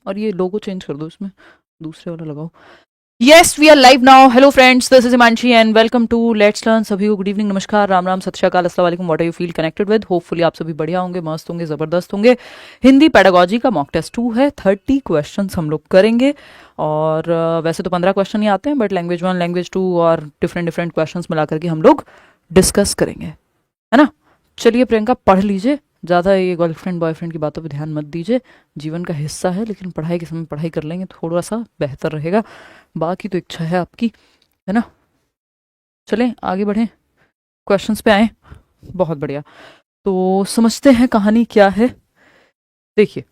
और ये लोगो चेंज कर दो, इसमें दूसरे वाला लगाओ। Yes, we are live now. Hello friends, this is Himanshi and welcome to let's learn. सभी को गुड इवनिंग, नमस्कार, राम राम, सत श्री अकाल, अस्सलाम वालेकुम। What are you feel connected with? Hopefully आप सभी बढ़िया होंगे, मस्त होंगे, जबरदस्त होंगे। हिंदी पेडागोजी का मॉक टेस्ट 2 है। 30 क्वेश्चन हम लोग करेंगे और वैसे तो 15 क्वेश्चन ही आते हैं, बट लैंग्वेज 1, लैंग्वेज 2 और डिफरेंट डिफरेंट क्वेश्चन मिला करके हम लोग डिस्कस करेंगे, है ना। चलिए प्रियंका, पढ़ लीजिए। ज़्यादा ये गर्लफ्रेंड बॉयफ्रेंड की बातों पे ध्यान मत दीजिए, जीवन का हिस्सा है, लेकिन पढ़ाई के समय पढ़ाई कर लेंगे थोड़ा सा बेहतर रहेगा। बाकी तो इच्छा है आपकी, है ना। चलें आगे बढ़ें, क्वेश्चंस पे आए। बहुत बढ़िया, तो समझते हैं कहानी क्या है। देखिए,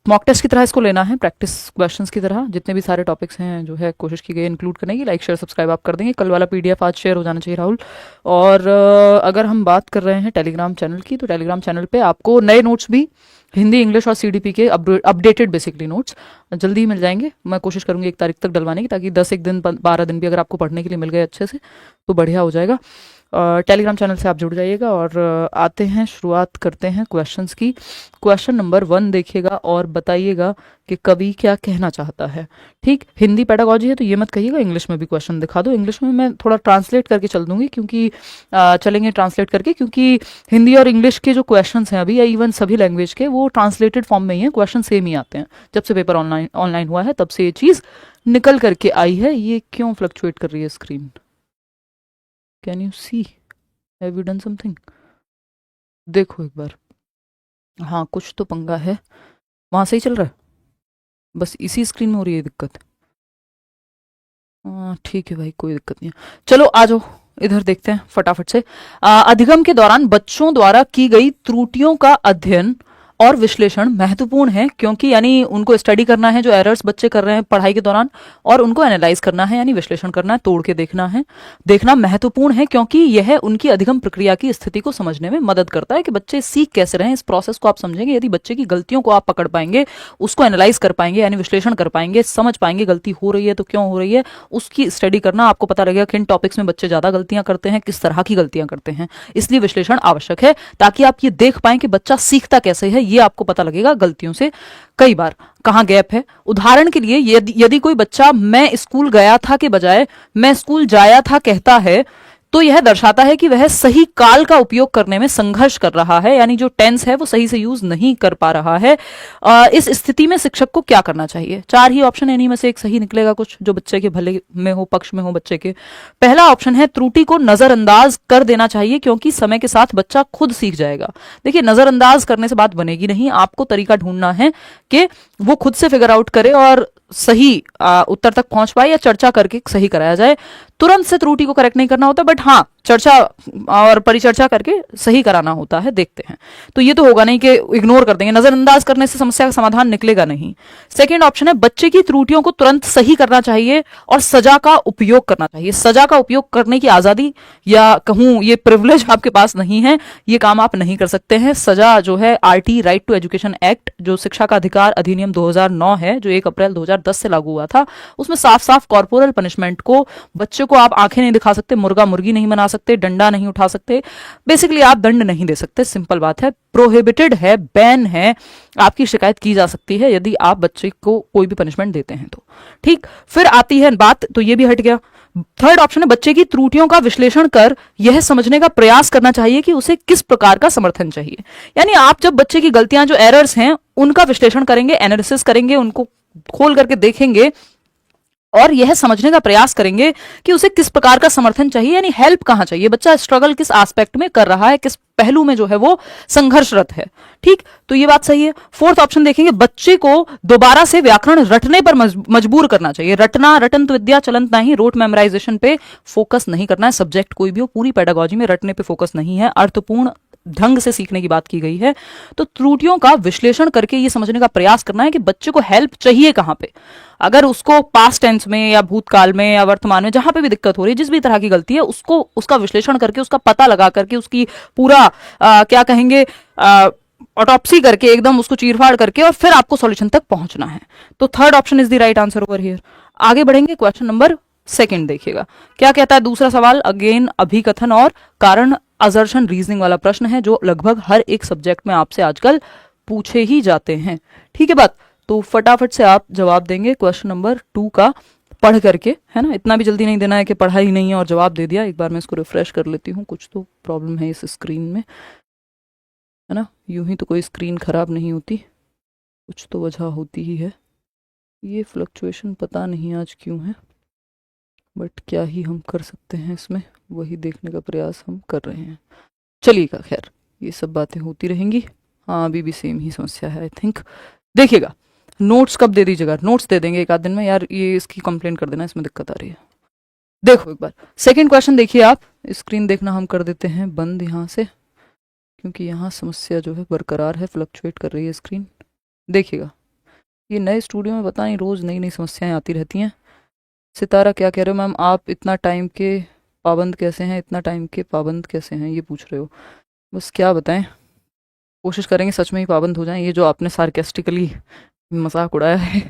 मॉक टेस्ट की तरह इसको लेना है, प्रैक्टिस क्वेश्चंस की तरह। जितने भी सारे टॉपिक्स हैं जो है कोशिश की गई इंक्लूड करने की। लाइक शेयर सब्सक्राइब आप कर देंगे। कल वाला पीडीएफ आज शेयर हो जाना चाहिए राहुल। और अगर हम बात कर रहे हैं टेलीग्राम चैनल की, तो टेलीग्राम चैनल पे आपको नए नोट्स भी, हिंदी, इंग्लिश और सीडीपी के अपडेटेड बेसिकली नोट्स जल्दी ही मिल जाएंगे। मैं कोशिश करूंगी 1 तारीख तक डलवाने की, ताकि 10 एक दिन 12 दिन भी अगर आपको पढ़ने के लिए मिल गए अच्छे से तो बढ़िया हो जाएगा। टेलीग्राम चैनल से आप जुड़ जाइएगा। और आते हैं, शुरुआत करते हैं क्वेश्चंस की। क्वेश्चन नंबर 1 देखिएगा और बताइएगा कि कवि क्या कहना चाहता है। ठीक, हिंदी पेडागोजी है तो ये मत कहिएगा इंग्लिश में भी क्वेश्चन दिखा दो। इंग्लिश में मैं थोड़ा ट्रांसलेट करके चल दूंगी, क्योंकि चलेंगे ट्रांसलेट करके, क्योंकि हिंदी और इंग्लिश के जो क्वेश्चंस हैं अभी, या इवन सभी लैंग्वेज के, वो ट्रांसलेटेड फॉर्म में ही हैं, क्वेश्चन सेम ही आते हैं। जब से पेपर ऑनलाइन ऑनलाइन हुआ है तब से ये चीज़ निकल करके आई है। ये क्यों फ्लक्चुएट कर रही है screen? Can you see? Have you done something? देखो एक बार। हाँ, कुछ तो पंगा है। वहां से ही चल रहा है, बस इसी स्क्रीन में हो रही है दिक्कत। हाँ ठीक है भाई, कोई दिक्कत नहीं है। चलो आ जाओ, इधर देखते हैं फटाफट से। अधिगम के दौरान बच्चों द्वारा की गई त्रुटियों का अध्ययन और विश्लेषण महत्वपूर्ण है, क्योंकि यानी उनको स्टडी करना है जो एरर्स बच्चे कर रहे हैं पढ़ाई के दौरान, और उनको एनालाइज करना है, यानी विश्लेषण करना है, तोड़ के देखना है। देखना महत्वपूर्ण है क्योंकि यह उनकी अधिगम प्रक्रिया की स्थिति को समझने में मदद करता है कि बच्चे सीख कैसे रहे हैं। इस प्रोसेस को आप समझेंगे यदि बच्चे की गलतियों को आप पकड़ पाएंगे, उसको एनालाइज कर पाएंगे, यानी विश्लेषण कर पाएंगे, समझ पाएंगे गलती हो रही है तो क्यों हो रही है, उसकी स्टडी करना। आपको पता लगेगा किन टॉपिक्स में बच्चे ज्यादा गलतियां करते हैं, किस तरह की गलतियां करते हैं। इसलिए विश्लेषण आवश्यक है, ताकि आप ये देख पाएं कि बच्चा सीखता कैसे है। ये आपको पता लगेगा गलतियों से कई बार कहां गैप है। उदाहरण के लिए, यदि कोई बच्चा मैं स्कूल गया था के बजाय मैं स्कूल जाया था कहता है, तो यह दर्शाता है कि वह सही काल का उपयोग करने में संघर्ष कर रहा है, यानी जो टेंस है वो सही से यूज नहीं कर पा रहा है। इस स्थिति में शिक्षक को क्या करना चाहिए? 4 ही ऑप्शन है, इन्हीं में से एक सही निकलेगा कुछ जो बच्चे के भले में हो, पक्ष में हो बच्चे के। पहला ऑप्शन है, त्रुटि को नजरअंदाज कर देना चाहिए क्योंकि समय के साथ बच्चा खुद सीख जाएगा। देखिए, नजरअंदाज करने से बात बनेगी नहीं, आपको तरीका ढूंढना है कि वो खुद से फिगर आउट करे और सही उत्तर तक पहुंच पाए, या चर्चा करके सही कराया जाए। तुरंत से त्रुटि को करेक्ट नहीं करना होता, बट हाँ, चर्चा और परिचर्चा करके सही कराना होता है। देखते हैं, तो ये तो होगा नहीं कि इग्नोर कर देंगे। नजरअंदाज करने से समस्या का समाधान निकलेगा नहीं। सेकंड ऑप्शन है, बच्चे की त्रुटियों को तुरंत सही करना चाहिए और सजा का उपयोग करना चाहिए। सजा का उपयोग करने की आजादी, या कहूं ये प्रिविलेज आपके पास नहीं है, ये काम आप नहीं कर सकते हैं। सजा जो है, RT, right to education act, जो शिक्षा का अधिकार अधिनियम 2009 है, जो 1 अप्रैल 2010 से लागू हुआ था, उसमें साफ साफ कॉर्पोरल पनिशमेंट को, बच्चे को आप आंखें नहीं दिखा सकते, मुर्गा मुर्गी नहीं बना सकते, डंडा नहीं उठा सकते, बेसिकली आप दंड नहीं दे सकते। सिंपल बात है, प्रोहिबिटेड है, बैन है। आपकी शिकायत की जा सकती है यदि आप बच्चे को कोई भी पनिशमेंट देते हैं तो। ठीक, फिर आती है बात, तो ये भी हट गया। थर्ड ऑप्शन है, बच्चे की त्रुटियों का विश्लेषण कर यह समझने का प्रयास करना चाहिए कि उसे किस प्रकार का समर्थन चाहिए। यानी आप जब बच्चे की गलतियां, जो एरर्स हैं, उनका विश्लेषण करेंगे, एनालिसिस करेंगे, उनको खोल करके देखेंगे और यह समझने का प्रयास करेंगे कि उसे किस प्रकार का समर्थन चाहिए, यानी हेल्प कहां चाहिए, बच्चा स्ट्रगल किस एस्पेक्ट में कर रहा है, किस पहलू में जो है वो संघर्षरत है। ठीक, तो ये बात सही है। फोर्थ ऑप्शन देखेंगे, बच्चे को दोबारा से व्याकरण रटने पर मजबूर करना चाहिए। रटना, रटंत विद्या चलंत नहीं, रोट मेमोराइजेशन पे फोकस नहीं करना है। सब्जेक्ट कोई भी हो, पूरी पेडागोजी में रटने पे फोकस नहीं है, अर्थपूर्ण ढंग से सीखने की बात की गई है। तो त्रुटियों का विश्लेषण करके ये समझने का प्रयास करना है कि बच्चे को हेल्प चाहिए कहां पे। अगर उसको पास्ट टेंस में या भूतकाल में या वर्तमान में, जहां पे भी दिक्कत हो रही है, जिस भी तरह की गलती है, उसको उसका विश्लेषण करके, उसका पता लगा करके, उसकी पूरा क्या कहेंगे, ऑटोप्सी करके, एकदम उसको चीरफाड़ करके, और फिर आपको सॉल्यूशन तक पहुंचना है। तो third option is the right answer over here. आगे बढ़ेंगे, क्वेश्चन नंबर 2 देखिएगा क्या कहता है। दूसरा सवाल अगेन अभिकथन और कारण असर्शन रीजनिंग वाला प्रश्न है, जो लगभग हर एक सब्जेक्ट में आपसे आजकल पूछे ही जाते हैं। ठीक है बात, तो फटाफट से आप जवाब देंगे क्वेश्चन नंबर 2 का पढ़ करके, है ना। इतना भी जल्दी नहीं देना है कि पढ़ा ही नहीं है और जवाब दे दिया। एक बार मैं इसको रिफ्रेश कर लेती हूँ, कुछ तो प्रॉब्लम है इस स्क्रीन में, है ना। यूं ही तो कोई स्क्रीन खराब नहीं होती, कुछ तो वजह होती ही है। ये फ्लक्चुएशन पता नहीं आज क्यों है, बट क्या ही हम कर सकते हैं इसमें, वही देखने का प्रयास हम कर रहे हैं। चलिएगा, खैर ये सब बातें होती रहेंगी। हाँ, अभी भी सेम ही समस्या है आई थिंक। देखिएगा, नोट्स कब दे दीजिएगा, नोट्स दे देंगे एक आध दिन में। यार ये इसकी कंप्लेंट कर देना, इसमें दिक्कत आ रही है। देखो एक बार सेकंड क्वेश्चन देखिए आप। स्क्रीन देखना हम कर देते हैं बंद यहाँ से, क्योंकि यहाँ समस्या जो है बरकरार है, फ्लक्चुएट कर रही है स्क्रीन। देखिएगा, ये नए स्टूडियो में पता नहीं रोज़ नई नई समस्याएं आती रहती हैं। सितारा क्या कह रहे हो मैम, आप इतना टाइम के पाबंद कैसे हैं, इतना टाइम के पाबंद कैसे हैं ये पूछ रहे हो। बस क्या बताएं, कोशिश करेंगे सच में ही पाबंद हो जाएं। ये जो आपने सार्केस्टिकली मजाक उड़ाया है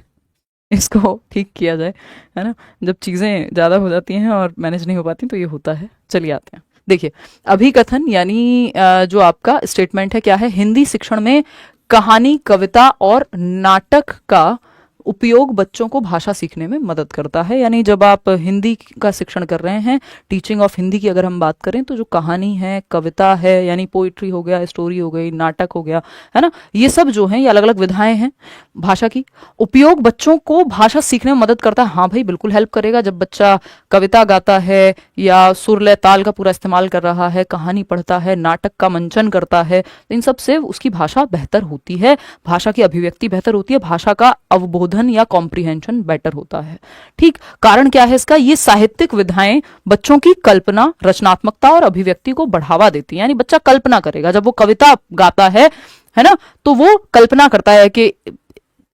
इसको ठीक किया जाए, है ना। जब चीज़ें ज़्यादा हो जाती हैं और मैनेज नहीं हो पाती तो ये होता है। चलिए आते हैं। देखिए, अभिकथन यानी जो आपका स्टेटमेंट है क्या है, हिंदी शिक्षण में कहानी, कविता और नाटक का उपयोग बच्चों को भाषा सीखने में मदद करता है। यानी जब आप हिंदी का शिक्षण कर रहे हैं, टीचिंग ऑफ हिंदी की अगर हम बात करें, तो जो कहानी है, कविता है, यानी पोइट्री हो गया, स्टोरी हो गई, नाटक हो गया, है ना, ये सब जो है ये अलग अलग विधाएं हैं भाषा की। उपयोग बच्चों को भाषा सीखने में मदद करता है। हाँ भाई, बिल्कुल हेल्प करेगा। जब बच्चा कविता गाता है या सुर लय ताल का पूरा इस्तेमाल कर रहा है, कहानी पढ़ता है, नाटक का मंचन करता है, तो इन सब से उसकी भाषा बेहतर होती है, भाषा की अभिव्यक्ति बेहतर होती है, भाषा का अवबोधन या कॉम्प्रिहेंशन बेटर होता है। ठीक, कारण क्या है इसका, ये साहित्यिक विधाएं बच्चों की कल्पना, रचनात्मकता और अभिव्यक्ति को बढ़ावा देती है। यानी बच्चा कल्पना करेगा, जब वो कविता गाता है ना, तो वो कल्पना करता है कि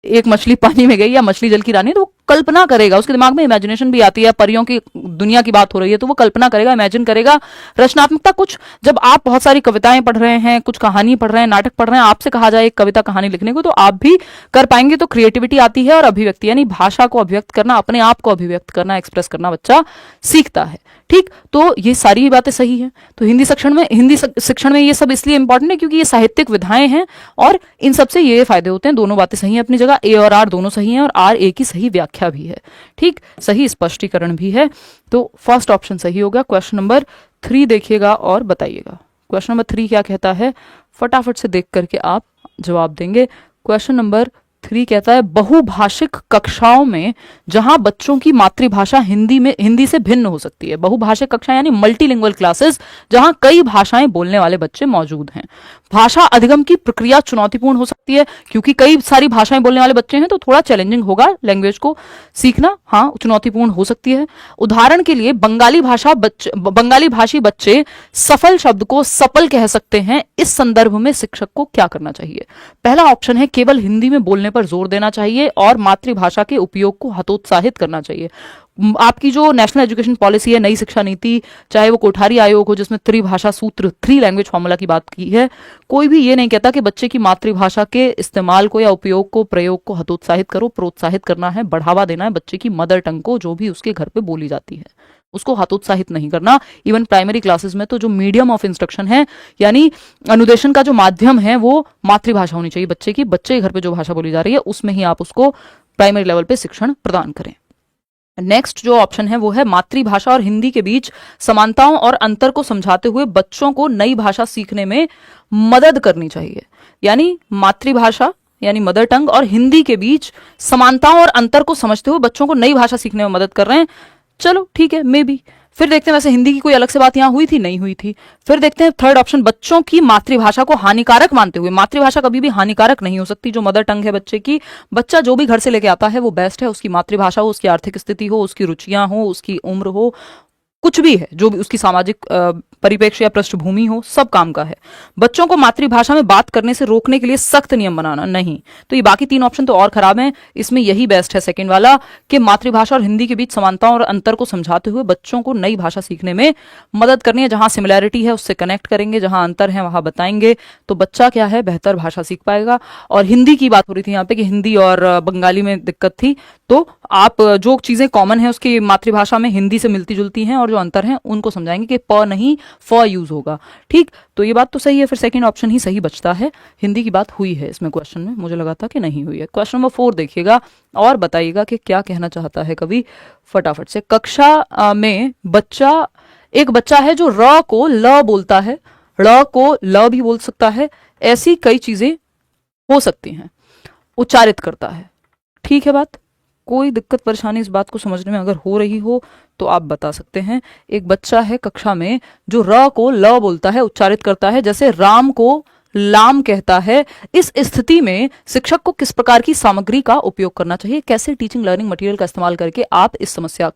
एक मछली पानी में गई या मछली जल की रानी, तो वो कल्पना करेगा, उसके दिमाग में इमेजिनेशन भी आती है, परियों की दुनिया की बात हो रही है तो वो कल्पना करेगा, इमेजिन करेगा। रचनात्मकता, कुछ जब आप बहुत सारी कविताएं पढ़ रहे हैं, कुछ कहानी पढ़ रहे हैं, नाटक पढ़ रहे हैं, आपसे कहा जाए एक कविता कहानी लिखने को, तो आप भी कर पाएंगे। तो क्रिएटिविटी आती है और अभिव्यक्ति, यानी भाषा को अभिव्यक्त करना, अपने आप को अभिव्यक्त करना, एक्सप्रेस करना बच्चा सीखता है। ठीक, तो ये सारी बातें सही है। तो हिंदी शिक्षण में ये सब इसलिए इंपॉर्टेंट है क्योंकि ये साहित्यिक विधाएं हैं और इन सबसे ये फायदे होते हैं। दोनों बातें सही हैं अपनी जगह, ए और आर दोनों सही हैं और आर ए की सही व्याख्या भी है। ठीक, सही स्पष्टीकरण भी है। तो फर्स्ट ऑप्शन सही होगा। क्वेश्चन नंबर 3 देखिएगा और बताइएगा। क्वेश्चन नंबर 3 क्या कहता है, फटाफट से देख करके आप जवाब देंगे। क्वेश्चन नंबर 3 कहता है, बहुभाषिक कक्षाओं में जहां बच्चों की मातृभाषा हिंदी से भिन्न हो सकती है। बहुभाषिक कक्षा यानी मल्टीलिंगुअल क्लासेस, जहां कई भाषाएं बोलने वाले बच्चे मौजूद हैं। भाषा अधिगम की प्रक्रिया चुनौतीपूर्ण हो सकती है, क्योंकि कई सारी भाषाएं बोलने वाले बच्चे हैं तो थोड़ा चैलेंजिंग होगा लैंग्वेज को सीखना। हाँ, चुनौतीपूर्ण हो सकती है। उदाहरण के लिए बंगाली भाषी बच्चे सफल शब्द को सपल कह सकते हैं। इस संदर्भ में शिक्षक को क्या करना चाहिए। पहला ऑप्शन है, केवल हिंदी में बोलने पर जोर देना चाहिए और मातृभाषा के उपयोग को हतोत्साहित करना चाहिए। आपकी जो नेशनल एजुकेशन पॉलिसी है, नई शिक्षा नीति, चाहे वो कोठारी आयोग हो जिसमें त्रिभाषा सूत्र, 3 लैंग्वेज फॉर्मूला की बात की है, कोई भी ये नहीं कहता कि बच्चे की मातृभाषा के इस्तेमाल को या उपयोग को, प्रयोग को हतोत्साहित करो। प्रोत्साहित करना है, बढ़ावा देना है बच्चे की मदर टंग को, जो भी उसके घर पे बोली जाती है, उसको हतोत्साहित नहीं करना। इवन प्राइमरी क्लासेस में तो जो मीडियम ऑफ इंस्ट्रक्शन है, यानी अनुदेशन का जो माध्यम है, वो मातृभाषा होनी चाहिए बच्चे की। बच्चे के घर पे जो भाषा बोली जा रही है उसमें ही आप उसको प्राइमरी लेवल पे शिक्षण प्रदान करें। नेक्स्ट जो ऑप्शन है वो है, मातृभाषा और हिंदी के बीच समानताओं और अंतर को समझाते हुए बच्चों को नई भाषा सीखने में मदद करनी चाहिए। यानी मातृभाषा यानी मदर टंग और हिंदी के बीच समानताओं और अंतर को समझते हुए बच्चों को नई भाषा सीखने में मदद कर रहे हैं। चलो ठीक है, मे बी। फिर देखते हैं, वैसे हिंदी की कोई अलग से बात यहां हुई थी, नहीं हुई थी। फिर देखते हैं थर्ड ऑप्शन, बच्चों की मातृभाषा को हानिकारक मानते हुए। मातृभाषा कभी भी हानिकारक नहीं हो सकती। जो मदर टंग है बच्चे की, बच्चा जो भी घर से लेके आता है वो बेस्ट है। उसकी मातृभाषा हो, उसकी आर्थिक स्थिति हो, उसकी रुचियां हो, उसकी उम्र हो, कुछ भी है, जो भी उसकी सामाजिक परिप्रेक्ष्य या पृष्ठभूमि हो, सब काम का है। बच्चों को मातृभाषा में बात करने से रोकने के लिए सख्त नियम बनाना नहीं। तो ये बाकी 3 ऑप्शन तो और खराब हैं, इसमें यही बेस्ट है सेकंड वाला, कि मातृभाषा और हिंदी के बीच समानताओं और अंतर को समझाते हुए बच्चों को नई भाषा सीखने में मदद करनी है। जहां सिमिलैरिटी है उससे कनेक्ट करेंगे, जहां अंतर है वहां बताएंगे, तो बच्चा क्या है, बेहतर भाषा सीख पाएगा। और हिंदी की बात हो रही थी यहाँ पे कि हिंदी और बंगाली में दिक्कत थी, तो आप जो चीजें कॉमन है उसकी मातृभाषा में हिंदी से मिलती जुलती हैं और जो जो अंतर हैं उनको समझाएंगे कि प नहीं फ यूज होगा। ठीक, तो ये बात तो सही है, फिर सेकंड ऑप्शन ही सही बचता है। हिंदी की बात हुई है इसमें क्वेश्चन में, मुझे लगा था कि नहीं हुई है। क्वेश्चन नंबर 4 देखिएगा और बताइएगा कि क्या कहना चाहता है कवि फटाफट से। कक्षा में एक बच्चा है जो र को ल बोलता है, ड़ को ल भी बोल सकता है, ऐसी कई चीजें हो सकती हैं, उच्चारित करता है। ठीक है बात, कोई दिक्कत परेशानी इस बात को समझने में अगर हो रही हो तो आप बता सकते हैं। एक बच्चा है कक्षा में जो र को ल बोलता है, उच्चारित करता है, जैसे राम को लाम कहता है। इस स्थिति में शिक्षक को किस प्रकार की सामग्री का उपयोग करना चाहिए? कैसे टीचिंग लर्निंग मटेरियल का इस्तेमाल करके आप इस समस्या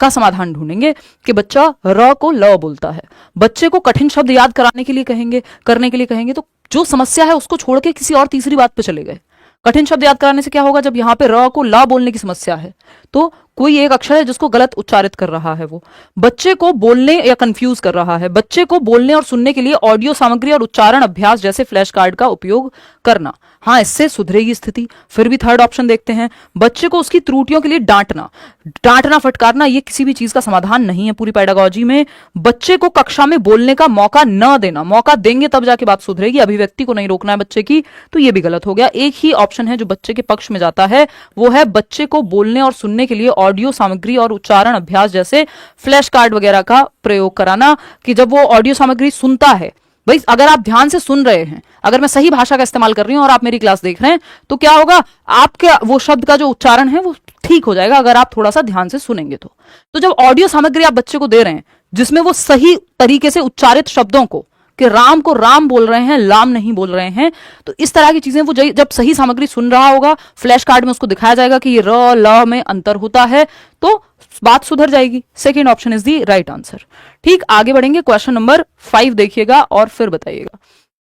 का समाधान ढूंढेंगे कि बच्चा र को ल बोलता है। बच्चे को कठिन शब्द याद करने के लिए कहेंगे तो जो समस्या है उसको छोड़ के किसी और तीसरी बात पे चले गए। कठिन शब्द याद कराने से क्या होगा, जब यहाँ पे र को ला बोलने की समस्या है तो कोई एक अक्षर है जिसको गलत उच्चारित कर रहा है, वो बच्चे को बोलने या कंफ्यूज कर रहा है। बच्चे को बोलने और सुनने के लिए ऑडियो सामग्री और उच्चारण अभ्यास जैसे फ्लैश कार्ड का उपयोग करना, हाँ इससे सुधरेगी स्थिति। फिर भी थर्ड ऑप्शन देखते हैं, बच्चे को उसकी त्रुटियों के लिए डांटना फटकारना ये किसी भी चीज का समाधान नहीं है पूरी पेडागोजी में। बच्चे को कक्षा में बोलने का मौका न देना, मौका देंगे तब जाके बात सुधरेगी, अभिव्यक्ति को नहीं रोकना है बच्चे की, तो ये भी गलत हो गया। एक ही ऑप्शन है जो बच्चे के पक्ष में जाता है, वो है बच्चे को बोलने और सुनने के लिए ऑडियो सामग्री और उच्चारण अभ्यास जैसे फ्लैश कार्ड वगैरह का प्रयोग कराना, कि जब वो ऑडियो सामग्री सुनता है, भाई अगर आप ध्यान से सुन रहे हैं, अगर मैं सही भाषा का इस्तेमाल कर रही हूं और आप मेरी क्लास देख रहे हैं तो क्या होगा, आपके वो शब्द का जो उच्चारण है वो ठीक हो जाएगा अगर आप थोड़ा सा ध्यान से सुनेंगे तो जब ऑडियो सामग्री आप बच्चे को दे रहे हैं जिसमें वो सही तरीके से उच्चारित शब्दों को, कि राम को राम बोल रहे हैं, लाम नहीं बोल रहे हैं, तो इस तरह की चीजें वो जब सही सामग्री सुन रहा होगा, फ्लैश कार्ड में उसको दिखाया जाएगा कि ये र ल में अंतर होता है, तो बात सुधर जाएगी। Second option is the right answer. ठीक, आगे बढ़ेंगे। क्वेश्चन नंबर 5 देखिएगा और फिर बताइएगा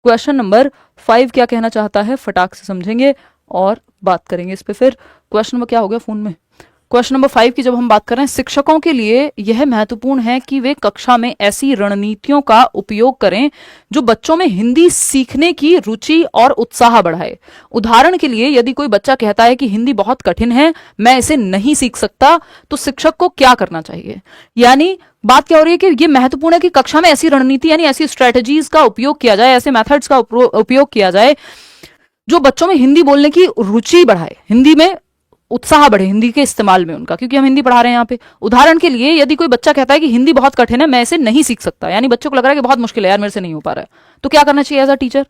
क्वेश्चन नंबर 5 क्या कहना चाहता है, फटाक से समझेंगे और बात करेंगे इस पे। फिर क्वेश्चन नंबर क्या हो गया फोन में, क्वेश्चन नंबर 5 की जब हम बात कर रहे हैं, शिक्षकों के लिए यह महत्वपूर्ण है कि वे कक्षा में ऐसी रणनीतियों का उपयोग करें जो बच्चों में हिंदी सीखने की रुचि और उत्साह बढ़ाए। उदाहरण के लिए, यदि कोई बच्चा कहता है कि हिंदी बहुत कठिन है, मैं इसे नहीं सीख सकता, तो शिक्षक को क्या करना चाहिए? यानी बात क्या हो रही है कि यह महत्वपूर्ण है कि कक्षा में ऐसी रणनीति यानी ऐसी स्ट्रेटेजीज का उपयोग किया जाए, ऐसे मेथड्स का उपयोग किया जाए जो बच्चों में हिंदी बोलने की रुचि बढ़ाए, हिंदी में उत्साह बढ़े, हिंदी के इस्तेमाल में उनका, क्योंकि हम हिंदी पढ़ा रहे हैं यहाँ पे। उदाहरण के लिए, यदि कोई बच्चा कहता है कि हिंदी बहुत कठिन है, मैं इसे नहीं सीख सकता, यानी बच्चों को लग रहा है कि बहुत मुश्किल है यार, मेरे से नहीं हो पा रहा है, तो क्या करना चाहिए as a teacher?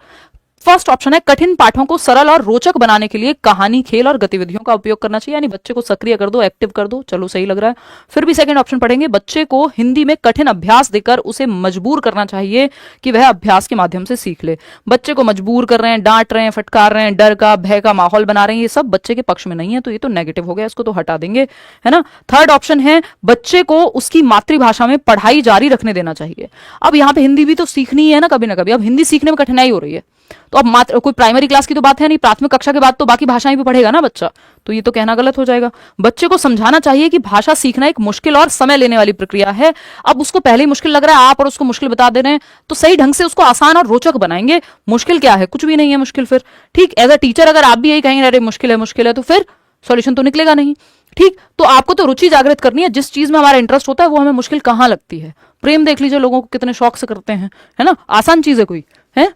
First option है, कठिन पाठों को सरल और रोचक बनाने के लिए कहानी, खेल और गतिविधियों का उपयोग करना चाहिए, यानी बच्चे को सक्रिय कर दो, एक्टिव कर दो। चलो सही लग रहा है। फिर भी सेकंड ऑप्शन पढ़ेंगे, बच्चे को हिंदी में कठिन अभ्यास देकर उसे मजबूर करना चाहिए कि वह अभ्यास के माध्यम से सीख ले। बच्चे को मजबूर कर रहे हैं, डांट रहे हैं, फटकार रहे हैं, डर का भय का माहौल बना रहे हैं, ये सब बच्चे के पक्ष में नहीं है, तो ये तो नेगेटिव हो गया, इसको तो हटा देंगे, है ना। थर्ड ऑप्शन है, बच्चे को उसकी मातृभाषा में पढ़ाई जारी रखने देना चाहिए। अब यहाँ पे हिंदी भी तो सीखनी है ना कभी ना कभी, अब हिंदी सीखने में कठिनाई हो रही है तो अब मात्र कोई प्राइमरी क्लास की तो बात है नहीं, प्राथमिक कक्षा के बाद तो बाकी भाषाएं भी पढ़ेगा ना बच्चा, तो ये तो कहना गलत हो जाएगा। बच्चे को समझाना चाहिए कि भाषा सीखना एक मुश्किल और समय लेने वाली प्रक्रिया है। अब उसको पहले ही मुश्किल लग रहा है, आप और उसको मुश्किल बता दे रहे हैं, तो सही ढंग से उसको आसान और रोचक बनाएंगे। मुश्किल क्या है, कुछ भी नहीं है मुश्किल। फिर ठीक, एज अ टीचर अगर आप भी यही कहेंगे अरे मुश्किल है तो फिर सॉल्यूशन तो निकलेगा नहीं। ठीक, तो आपको तो रुचि जागृत करनी है, जिस चीज में हमारा इंटरेस्ट होता है वो हमें मुश्किल कहाँ लगती है। प्रेम देख लीजिए, लोगों को कितने शौक से करते हैं, है ना, आसान चीज है कोई, है।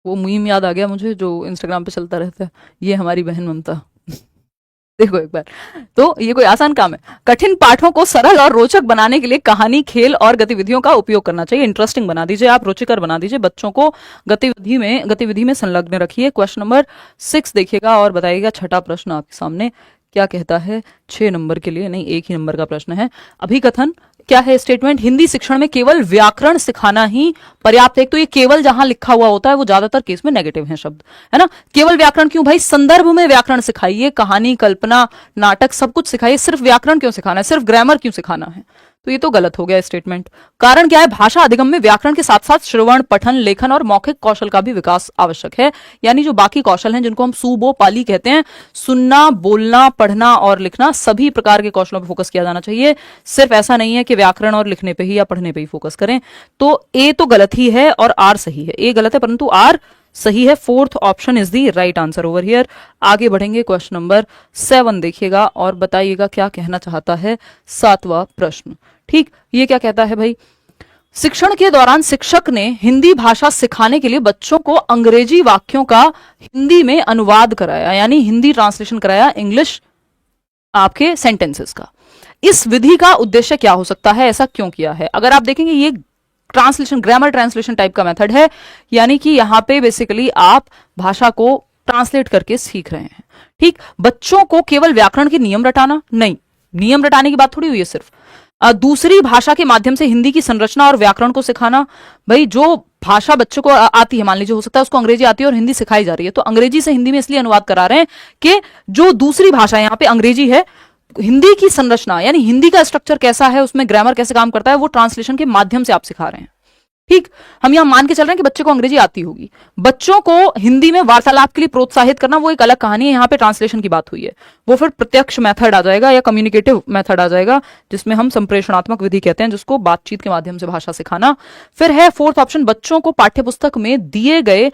वो मीम याद आ गया मुझे जो इंस्टाग्राम पे चलता रहता है, ये हमारी बहन ममता देखो एक बार, तो ये कोई आसान काम है। कठिन पाठों को सरल और रोचक बनाने के लिए कहानी, खेल और गतिविधियों का उपयोग करना चाहिए। इंटरेस्टिंग बना दीजिए, आप रुचिकर बना दीजिए, बच्चों को गतिविधि में संलग्न रखिए। क्वेश्चन नंबर 6 देखिएगा और बताइएगा। छठा प्रश्न आपके सामने क्या कहता है, 6 नंबर के लिए नहीं, एक ही नंबर का प्रश्न है। अभिकथन क्या है स्टेटमेंट, हिंदी शिक्षण में केवल व्याकरण सिखाना ही पर्याप्त है। एक तो ये केवल जहां लिखा हुआ होता है वो ज्यादातर केस में नेगेटिव है शब्द, है ना। केवल व्याकरण क्यों भाई, संदर्भ में व्याकरण सिखाइए, कहानी, कल्पना, नाटक सब कुछ सिखाइए, सिर्फ व्याकरण क्यों सिखाना है, सिर्फ ग्रामर क्यों सिखाना है, तो ये तो गलत हो गया स्टेटमेंट। कारण क्या है, भाषा अधिगम में व्याकरण के साथ साथ श्रवण, पठन, लेखन और मौखिक कौशल का भी विकास आवश्यक है। यानी जो बाकी कौशल हैं जिनको हम सुबो पाली कहते हैं, सुनना, बोलना, पढ़ना और लिखना, सभी प्रकार के कौशलों पर फोकस किया जाना चाहिए। सिर्फ ऐसा नहीं है कि व्याकरण और लिखने पे ही या पढ़ने पे ही फोकस करें। तो ए तो गलत ही है और आर सही है। ए गलत है परंतु आर सही है। Fourth option is the right answer over here. आगे बढ़ेंगे, क्वेश्चन नंबर 7 देखिएगा और बताइएगा क्या कहना चाहता है 7वां प्रश्न। ठीक, ये क्या कहता है भाई, शिक्षण के दौरान शिक्षक ने हिंदी भाषा सिखाने के लिए बच्चों को अंग्रेजी वाक्यों का हिंदी में अनुवाद कराया, यानी हिंदी ट्रांसलेशन कराया इंग्लिश आपके सेंटेंसेस का। इस विधि का उद्देश्य क्या हो सकता है, ऐसा क्यों किया है? अगर आप देखेंगे ये ट्रांसलेशन, ग्रामर ट्रांसलेशन टाइप का मेथड है, यानी कि यहां पे बेसिकली आप भाषा को ट्रांसलेट करके सीख रहे हैं। ठीक, बच्चों को केवल व्याकरण के नियम रटाना नहीं, नियम रटाने की बात थोड़ी हुई है सिर्फ, दूसरी भाषा के माध्यम से हिंदी की संरचना और व्याकरण को सिखाना। भाई जो भाषा बच्चों को आती है, मान लीजिए हो सकता है उसको अंग्रेजी आती है और हिंदी सिखाई जा रही है, तो अंग्रेजी से हिंदी में इसलिए अनुवाद करा रहे हैं कि जो दूसरी भाषा यहां पे अंग्रेजी है, हिंदी की संरचना यानी हिंदी का स्ट्रक्चर कैसा है, उसमें ग्रामर कैसे काम करता है, वो ट्रांसलेशन के माध्यम से आप सिखा रहे हैं। ठीक, हम यहां मान के चल रहे हैं कि बच्चे को अंग्रेजी आती होगी, बच्चों को हिंदी में वार्तालाप के लिए प्रोत्साहित करना वो एक अलग कहानी है। यहां पे ट्रांसलेशन की बात हुई है, वो फिर प्रत्यक्ष मेथड आ जाएगा या कम्युनिकेटिव मेथड आ जाएगा, जिसमें हम संप्रेषणात्मक विधि कहते हैं, जिसको बातचीत के माध्यम से भाषा सिखाना। फिर है फोर्थ ऑप्शन, बच्चों को पाठ्यपुस्तक में दिए गए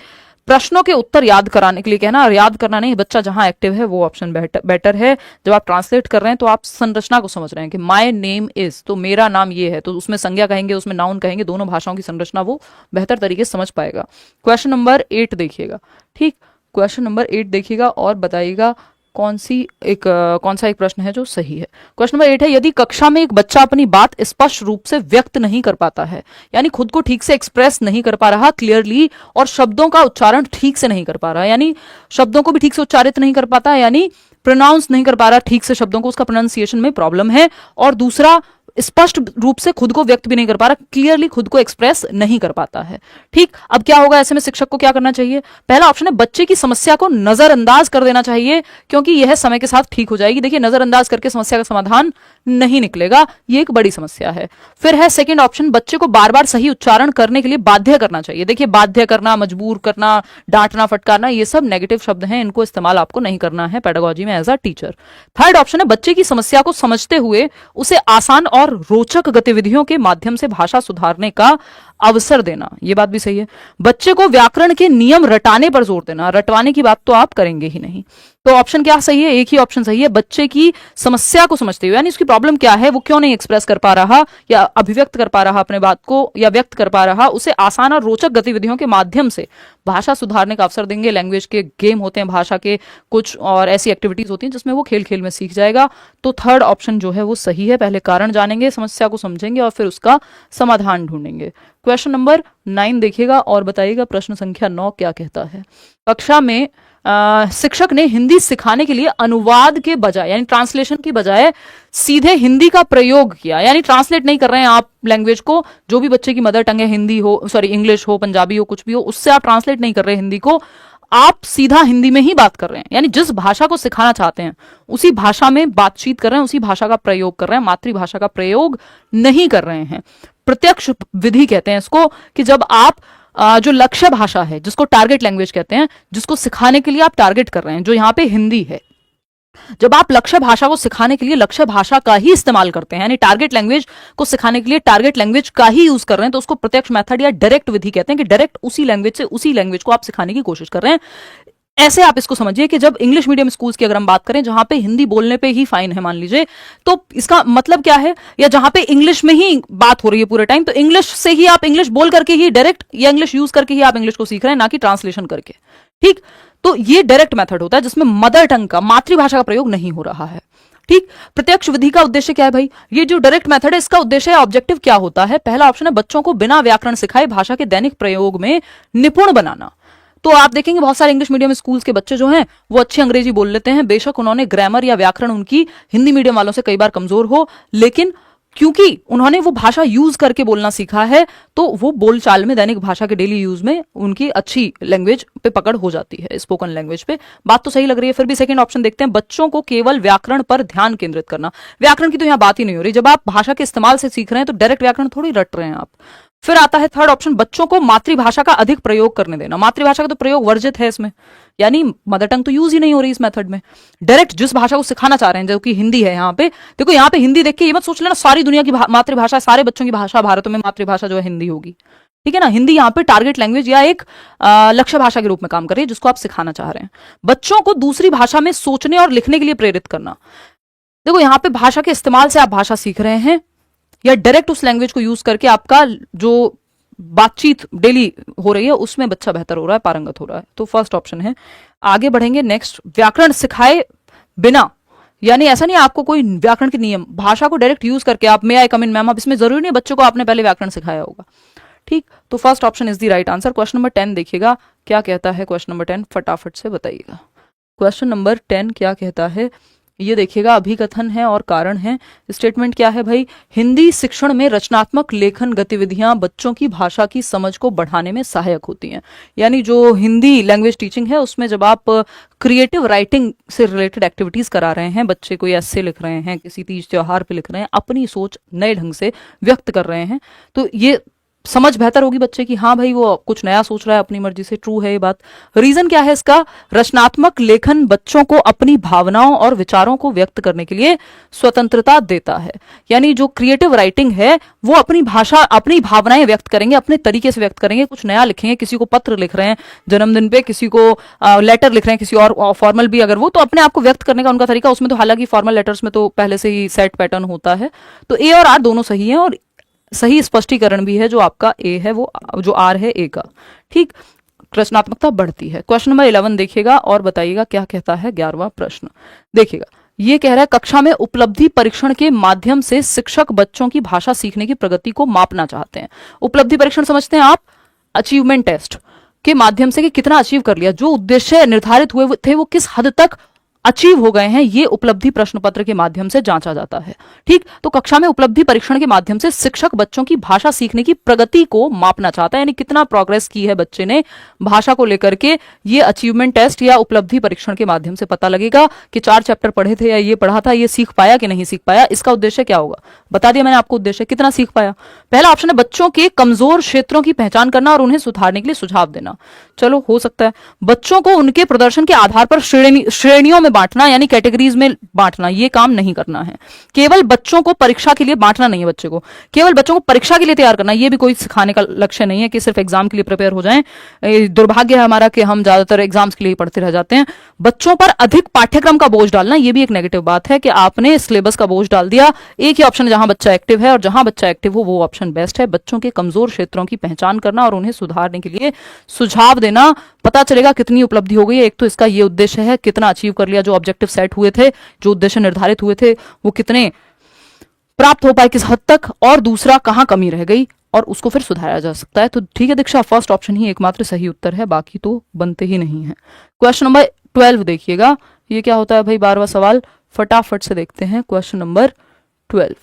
प्रश्नों के उत्तर याद कराने के लिए कहना। और याद करना नहीं, बच्चा जहां एक्टिव है वो ऑप्शन बेटर है। जब आप ट्रांसलेट कर रहे हैं तो आप संरचना को समझ रहे हैं कि माय नेम इज, तो मेरा नाम ये है, तो उसमें संज्ञा कहेंगे, उसमें नाउन कहेंगे, दोनों भाषाओं की संरचना वो बेहतर तरीके से समझ पाएगा। क्वेश्चन नंबर 8 देखिएगा। ठीक, क्वेश्चन नंबर 8 देखिएगा और बताइएगा कौन सा एक प्रश्न है जो सही है। क्वेश्चन नंबर 8 है, यदि कक्षा में एक बच्चा अपनी बात स्पष्ट रूप से व्यक्त नहीं कर पाता है, यानी खुद को ठीक से एक्सप्रेस नहीं कर पा रहा क्लियरली, और शब्दों का उच्चारण ठीक से नहीं कर पा रहा, यानी शब्दों को भी ठीक से उच्चारित नहीं कर पाता, यानी प्रोनाउंस नहीं कर पा रहा ठीक से शब्दों को, उसका प्रोनाउंसिएशन में प्रॉब्लम है, और दूसरा स्पष्ट रूप से खुद को व्यक्त भी नहीं कर पा रहा, क्लियरली खुद को एक्सप्रेस नहीं कर पाता है। ठीक, अब क्या होगा, ऐसे में शिक्षक को क्या करना चाहिए? पहला ऑप्शन है, बच्चे की समस्या को नजरअंदाज कर देना चाहिए, क्योंकि यह समय के साथ ठीक हो जाएगी। देखिए, नजरअंदाज करके समस्या का समाधान नहीं निकलेगा, ये एक बड़ी समस्या है। फिर है सेकंड ऑप्शन, बच्चे को बार बार सही उच्चारण करने के लिए बाध्य करना चाहिए। देखिए, बाध्य करना, मजबूर करना, डांटना, फटकारना, ये सब नेगेटिव शब्द हैं, इनको इस्तेमाल आपको नहीं करना है पेडागोजी में as a teacher. Third option है, बच्चे की समस्या को समझते हुए उसे आसान और रोचक गतिविधियों के माध्यम से भाषा सुधारने का अवसर देना। यह बात भी सही है। बच्चे को व्याकरण के नियम रटाने पर जोर देना, रटवाने की बात तो आप करेंगे ही नहीं। तो ऑप्शन क्या सही है? एक ही ऑप्शन सही है, बच्चे की समस्या को समझते हुए, यानी उसकी प्रॉब्लम क्या है, वो क्यों नहीं एक्सप्रेस कर पा रहा या अभिव्यक्त कर पा रहा अपने बात को, या व्यक्त कर पा रहा, उसे आसान और रोचक गतिविधियों के माध्यम से भाषा सुधारने का अवसर देंगे। लैंग्वेज के गेम होते हैं, भाषा के कुछ और ऐसी एक्टिविटीज होती हैं जिसमें वो खेल खेल में सीख जाएगा। तो थर्ड ऑप्शन जो है वो सही है। पहले कारण जानेंगे, समस्या को समझेंगे और फिर उसका समाधान ढूंढेंगे। क्वेश्चन नंबर 9 देखिएगा और बताइएगा प्रश्न संख्या 9 क्या कहता है। कक्षा में शिक्षक ने हिंदी सिखाने के लिए अनुवाद के बजाय, यानी ट्रांसलेशन की बजाय सीधे हिंदी का प्रयोग किया, यानी ट्रांसलेट नहीं कर रहे हैं आप लैंग्वेज को, जो भी बच्चे की मदर टंग है, हिंदी हो, सॉरी इंग्लिश हो, पंजाबी हो, कुछ भी हो, उससे आप ट्रांसलेट नहीं कर रहे हिंदी को, आप सीधा हिंदी में ही बात कर रहे हैं, यानी जिस भाषा को सिखाना चाहते हैं उसी भाषा में बातचीत कर रहे हैं, उसी भाषा का प्रयोग कर रहे हैं, मातृभाषा का प्रयोग नहीं कर रहे हैं। प्रत्यक्ष विधि कहते हैं इसको, कि जब आप जो लक्ष्य भाषा है, जिसको टारगेट लैंग्वेज कहते हैं, जिसको सिखाने के लिए आप टारगेट कर रहे हैं, जो यहां पे हिंदी है, जब आप लक्ष्य भाषा को सिखाने के लिए लक्ष्य भाषा का ही इस्तेमाल करते हैं, यानी टारगेट लैंग्वेज को सिखाने के लिए टारगेट लैंग्वेज का ही यूज कर रहे हैं, तो उसको प्रत्यक्ष मेथड या डायरेक्ट विधि कहते हैं, कि डायरेक्ट उसी लैंग्वेज से उसी लैंग्वेज को आप सिखाने की कोशिश कर रहे हैं। ऐसे आप इसको समझिए कि जब इंग्लिश मीडियम स्कूल्स की अगर हम बात करें, जहां पे हिंदी बोलने पे ही फाइन है मान लीजिए, तो इसका मतलब क्या है, या जहां पे इंग्लिश में ही बात हो रही है पूरे टाइम, तो इंग्लिश से ही आप इंग्लिश बोल करके ही डायरेक्ट, या इंग्लिश यूज करके ही आप इंग्लिश को सीख रहे हैं, ना कि ट्रांसलेशन करके। ठीक, तो ये डायरेक्ट मेथड होता है जिसमें मदर टंग का, मातृभाषा का प्रयोग नहीं हो रहा है। ठीक, प्रत्यक्ष विधि का उद्देश्य क्या है भाई? ये जो डायरेक्ट मेथड है, इसका उद्देश्य ऑब्जेक्टिव क्या होता है? पहला ऑप्शन है, बच्चों को बिना व्याकरण सिखाए भाषा के दैनिक प्रयोग में निपुण बनाना। तो आप देखेंगे बहुत सारे इंग्लिश मीडियम स्कूल्स के बच्चे जो हैं वो अच्छी अंग्रेजी बोल लेते हैं, बेशक उन्होंने ग्रामर या व्याकरण उनकी हिंदी मीडियम वालों से कई बार कमजोर हो, लेकिन क्योंकि उन्होंने वो भाषा यूज करके बोलना सीखा है, तो वो बोलचाल में, दैनिक भाषा के डेली यूज में उनकी अच्छी लैंग्वेज पे पकड़ हो जाती है, स्पोकन लैंग्वेज पे। बात तो सही लग रही है। फिर भी सेकंड ऑप्शन देखते हैं, बच्चों को केवल व्याकरण पर ध्यान केंद्रित करना। व्याकरण की तो यहां बात ही नहीं हो रही, जब आप भाषा के इस्तेमाल से सीख रहे हैं तो डायरेक्ट व्याकरण थोड़ी रट रहे हैं आप। फिर आता है थर्ड ऑप्शन, बच्चों को मातृभाषा का अधिक प्रयोग करने देना। मातृभाषा का तो प्रयोग वर्जित है इसमें, यानी मदर टंग तो यूज ही नहीं हो रही इस मेथड में। डायरेक्ट जिस भाषा को सिखाना चाह रहे हैं, जो कि हिंदी है, यहाँ पे देखो, यहाँ पे हिंदी देख के ये मत सोच लेना सारी दुनिया की मातृभाषा, सारे बच्चों की भाषा, भारत में मातृभाषा जो है हिंदी होगी। ठीक है ना। हिंदी यहाँ पे टारगेट लैंग्वेज या एक लक्ष्य भाषा के रूप में काम कर रही है जिसको आप सिखाना चाह रहे हैं। बच्चों को दूसरी भाषा में सोचने और लिखने के लिए प्रेरित करना। देखो यहाँ पे भाषा के इस्तेमाल से आप भाषा सीख रहे हैं या डायरेक्ट उस लैंग्वेज को यूज करके आपका जो बातचीत डेली हो रही है उसमें बच्चा बेहतर हो रहा है, पारंगत हो रहा है। तो फर्स्ट ऑप्शन है। आगे बढ़ेंगे नेक्स्ट, व्याकरण सिखाए बिना, यानी ऐसा नहीं आपको कोई व्याकरण के नियम, भाषा को डायरेक्ट यूज करके आप मे आई कम इन मैम, अब इसमें जरूरी नहीं बच्चों को आपने पहले व्याकरण सिखाया होगा। ठीक, तो first option is the right answer. Question number 10 देखिएगा क्या कहता है। क्वेश्चन नंबर 10 फटाफट से बताइएगा। क्वेश्चन नंबर 10 क्या कहता है ये देखिएगा, अभिकथन है और कारण है। स्टेटमेंट क्या है भाई, हिंदी शिक्षण में रचनात्मक लेखन गतिविधियां बच्चों की भाषा की समझ को बढ़ाने में सहायक होती हैं। यानी जो हिंदी लैंग्वेज टीचिंग है उसमें जब आप क्रिएटिव राइटिंग से रिलेटेड एक्टिविटीज करा रहे हैं, बच्चे कोई ऐसे लिख रहे हैं, किसी तीज त्योहार पे लिख रहे हैं, अपनी सोच नए ढंग से व्यक्त कर रहे हैं, तो ये समझ बेहतर होगी बच्चे की, हाँ भाई वो कुछ नया सोच रहा है अपनी मर्जी से। ट्रू है ये बात। रीजन क्या है इसका, रचनात्मक लेखन बच्चों को अपनी भावनाओं और विचारों को व्यक्त करने के लिए स्वतंत्रता देता है। यानी जो क्रिएटिव राइटिंग है वो अपनी भाषा, अपनी भावनाएं व्यक्त करेंगे, अपने तरीके से व्यक्त करेंगे, कुछ नया लिखेंगे, किसी को पत्र लिख रहे हैं जन्मदिन पे, किसी को लेटर लिख रहे हैं, किसी और फॉर्मल भी अगर वो, तो अपने आप को व्यक्त करने का उनका तरीका, उसमें तो हालांकि फॉर्मल लेटर्स में तो पहले से ही सेट पैटर्न होता है। तो ए और आर दोनों सही है और सही स्पष्टीकरण भी है जो आपका ए है, वो जो आर है ए का। ठीक, रचनात्मकता बढ़ती है। क्वेश्चन नंबर 11 देखिएगा और बताइएगा क्या कहता है 11वां प्रश्न। देखिएगा ये कह रहा है, कक्षा में उपलब्धि परीक्षण के माध्यम से शिक्षक बच्चों की भाषा सीखने की प्रगति को मापना चाहते हैं। उपलब्धि परीक्षण समझते हैं आप, अचीवमेंट टेस्ट के माध्यम से कि कितना अचीव कर लिया, जो उद्देश्य निर्धारित हुए थे वो किस हद तक अचीव हो गए हैं, ये उपलब्धि प्रश्न पत्र के माध्यम से जांचा जाता है। ठीक, तो कक्षा में उपलब्धि परीक्षण के माध्यम से शिक्षक बच्चों की भाषा सीखने की प्रगति को मापना चाहता है, यानी कितना प्रोग्रेस की है बच्चे ने भाषा को लेकर के। ये अचीवमेंट टेस्ट या उपलब्धि परीक्षण के माध्यम से पता लगेगा कि 4 चैप्टर पढ़े थे या ये पढ़ा था, ये सीख पाया कि नहीं सीख पाया। इसका उद्देश्य क्या होगा, बता दिया मैंने आपको उद्देश्य, कितना सीख पाया। पहला ऑप्शन है बच्चों के कमजोर क्षेत्रों की पहचान करना और उन्हें सुधारने के लिए सुझाव देना। चलो हो सकता है। बच्चों को उनके प्रदर्शन के आधार पर श्रेणियों में बांटना, यानी कैटेगरीज में बांटना, ये काम नहीं करना है। केवल बच्चों को परीक्षा के लिए बांटना नहीं है, बच्चे को केवल बच्चों को परीक्षा के लिए तैयार करना, ये भी कोई सिखाने का लक्ष्य नहीं है कि सिर्फ एग्जाम के लिए प्रिपेयर हो जाएं। दुर्भाग्य है हमारा कि हम ज्यादातर एग्जाम्स के लिए पढ़ते रह जाते हैं। बच्चों पर अधिक पाठ्यक्रम का बोझ डालना, ये भी एक नेगेटिव बात है कि आपने सिलेबस का बोझ डाल दिया। एक ही ऑप्शन है जहां बच्चा एक्टिव है, और जहां बच्चा एक्टिव हो वो ऑप्शन बेस्ट है। बच्चों के कमजोर क्षेत्रों की पहचान करना और उन्हें सुधारने के लिए सुझाव देना, पता चलेगा कितनी उपलब्धि हो गई है। एक तो इसका ये उद्देश्य है कितना अचीव कर लिया, जो ऑब्जेक्टिव सेट हुए थे, जो उद्देश्य निर्धारित हुए थे वो कितने प्राप्त हो पाए, किस हद तक, और दूसरा कहां कमी रह गई और उसको फिर सुधारा जा सकता है। तो ठीक है दीक्षा, फर्स्ट ऑप्शन ही एकमात्र सही उत्तर है, बाकी तो बनते ही नहीं है। क्वेश्चन नंबर 12 देखिएगा, ये क्या होता है भाई 12वां सवाल, फटाफट से देखते हैं। क्वेश्चन नंबर 12,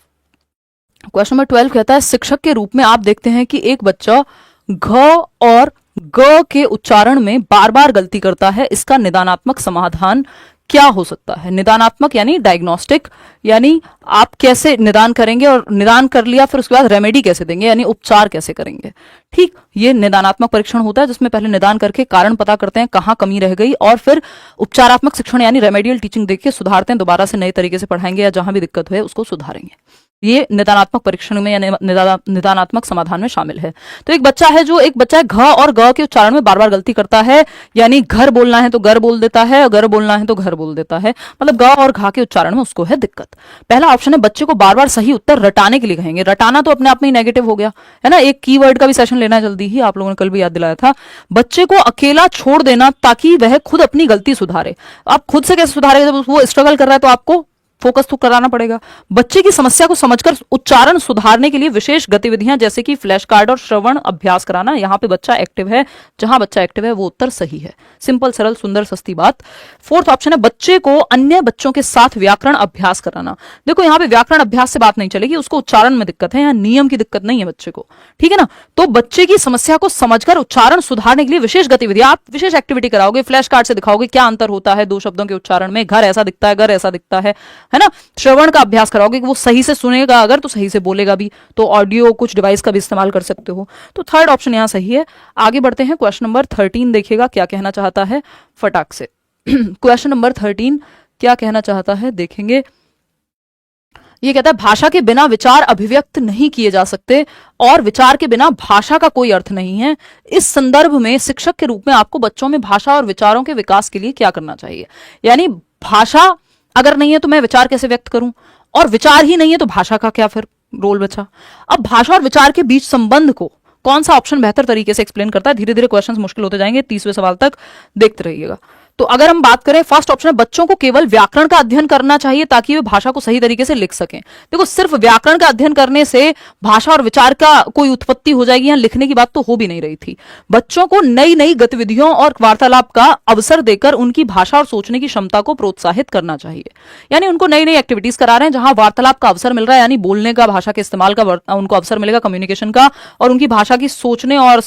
क्वेश्चन नंबर 12 कहता है, शिक्षक के रूप में आप देखते हैं कि एक बच्चा घ और ग के उच्चारण में बार बार गलती करता है, इसका निदानात्मक समाधान क्या हो सकता है। निदानात्मक यानी डायग्नोस्टिक, यानी आप कैसे निदान करेंगे, और निदान कर लिया फिर उसके बाद रेमेडी कैसे देंगे, यानी उपचार कैसे करेंगे। ठीक, ये निदानात्मक परीक्षण होता है जिसमें पहले निदान करके कारण पता करते हैं कहां कमी रह गई, और फिर उपचारात्मक शिक्षण यानी रेमेडियल टीचिंग देके सुधारते हैं, दोबारा से नए तरीके से पढ़ाएंगे या जहां भी दिक्कत हुई उसको सुधारेंगे। ये निदानात्मक परीक्षण में या निदानात्मक समाधान में शामिल है। तो एक बच्चा है घ और ग के उच्चारण में बार बार गलती करता है, यानी घर बोलना है तो गर बोल देता है, गर बोलना है तो घर बोल देता है, मतलब ग और घ के उच्चारण में उसको है दिक्कत। पहला ऑप्शन है बच्चे को बार बार सही उत्तर रटाने के लिए कहेंगे। रटाना तो अपने आप में ही नेगेटिव हो गया है ना, एक कीवर्ड का भी सेशन लेना है जल्दी ही, आप लोगों ने कल भी याद दिलाया था। बच्चे को अकेला छोड़ देना ताकि वह खुद अपनी गलती सुधारे। आप खुद से कैसे सुधारेगा, जब वो स्ट्रगल कर रहा है तो आपको फोकस तो कराना पड़ेगा। बच्चे की समस्या को समझकर उच्चारण सुधारने के लिए विशेष गतिविधियां जैसे कि फ्लैश कार्ड और श्रवण अभ्यास कराना। यहां पे बच्चा एक्टिव है, जहां बच्चा एक्टिव है वो उत्तर सही है। सिंपल, सरल, सुंदर, सस्ती बात। फोर्थ ऑप्शन है बच्चे को अन्य बच्चों के साथ व्याकरण अभ्यास कराना। देखो यहाँ पे व्याकरण अभ्यास से बात नहीं चलेगी, उसको उच्चारण में दिक्कत है, यहाँ नियम की दिक्कत नहीं है बच्चे को, ठीक है ना। तो बच्चे की समस्या को समझकर उच्चारण सुधारने के लिए विशेष गतिविधि, आप विशेष एक्टिविटी कराओगे, फ्लैश कार्ड से दिखाओगे क्या अंतर होता है दो शब्दों के उच्चारण में, घर ऐसा दिखता है, घर ऐसा दिखता है ना। श्रवण का अभ्यास कराओगे कि वो सही से सुनेगा, अगर तो सही से बोलेगा भी, तो ऑडियो कुछ डिवाइस का भी इस्तेमाल कर सकते हो। तो थर्ड ऑप्शन यहां सही है। आगे बढ़ते हैं, क्वेश्चन नंबर 13 देखिएगा क्या कहना चाहता है फटाक से। क्वेश्चन नंबर 13 क्या कहना चाहता है देखेंगे। ये कहता है भाषा के बिना विचार अभिव्यक्त नहीं किए जा सकते और विचार के बिना भाषा का कोई अर्थ नहीं है। इस संदर्भ में शिक्षक के रूप में आपको बच्चों में भाषा और विचारों के विकास के लिए क्या करना चाहिए। यानी भाषा अगर नहीं है तो मैं विचार कैसे व्यक्त करूं, और विचार ही नहीं है तो भाषा का क्या फिर रोल बचा। अब भाषा और विचार के बीच संबंध को कौन सा ऑप्शन बेहतर तरीके से एक्सप्लेन करता है। धीरे धीरे क्वेश्चंस मुश्किल होते जाएंगे, 30वें सवाल तक देखते रहिएगा। तो अगर हम बात करें, फर्स्ट ऑप्शन है बच्चों को केवल व्याकरण का अध्ययन करना चाहिए ताकि वे भाषा को सही तरीके से लिख सकें। देखो, सिर्फ व्याकरण का अध्ययन करने से भाषा और विचार का कोई उत्पत्ति हो जाएगी, यहां लिखने की बात तो हो भी नहीं रही थी। बच्चों को नई नई गतिविधियों और वार्तालाप का अवसर देकर उनकी भाषा और सोचने की क्षमता को प्रोत्साहित करना चाहिए। यानी उनको नई नई एक्टिविटीज करा रहे हैं जहां वार्तालाप का अवसर मिल रहा है, यानी बोलने का, भाषा के इस्तेमाल का उनको अवसर मिलेगा, कम्युनिकेशन का, और उनकी भाषा की सोचने और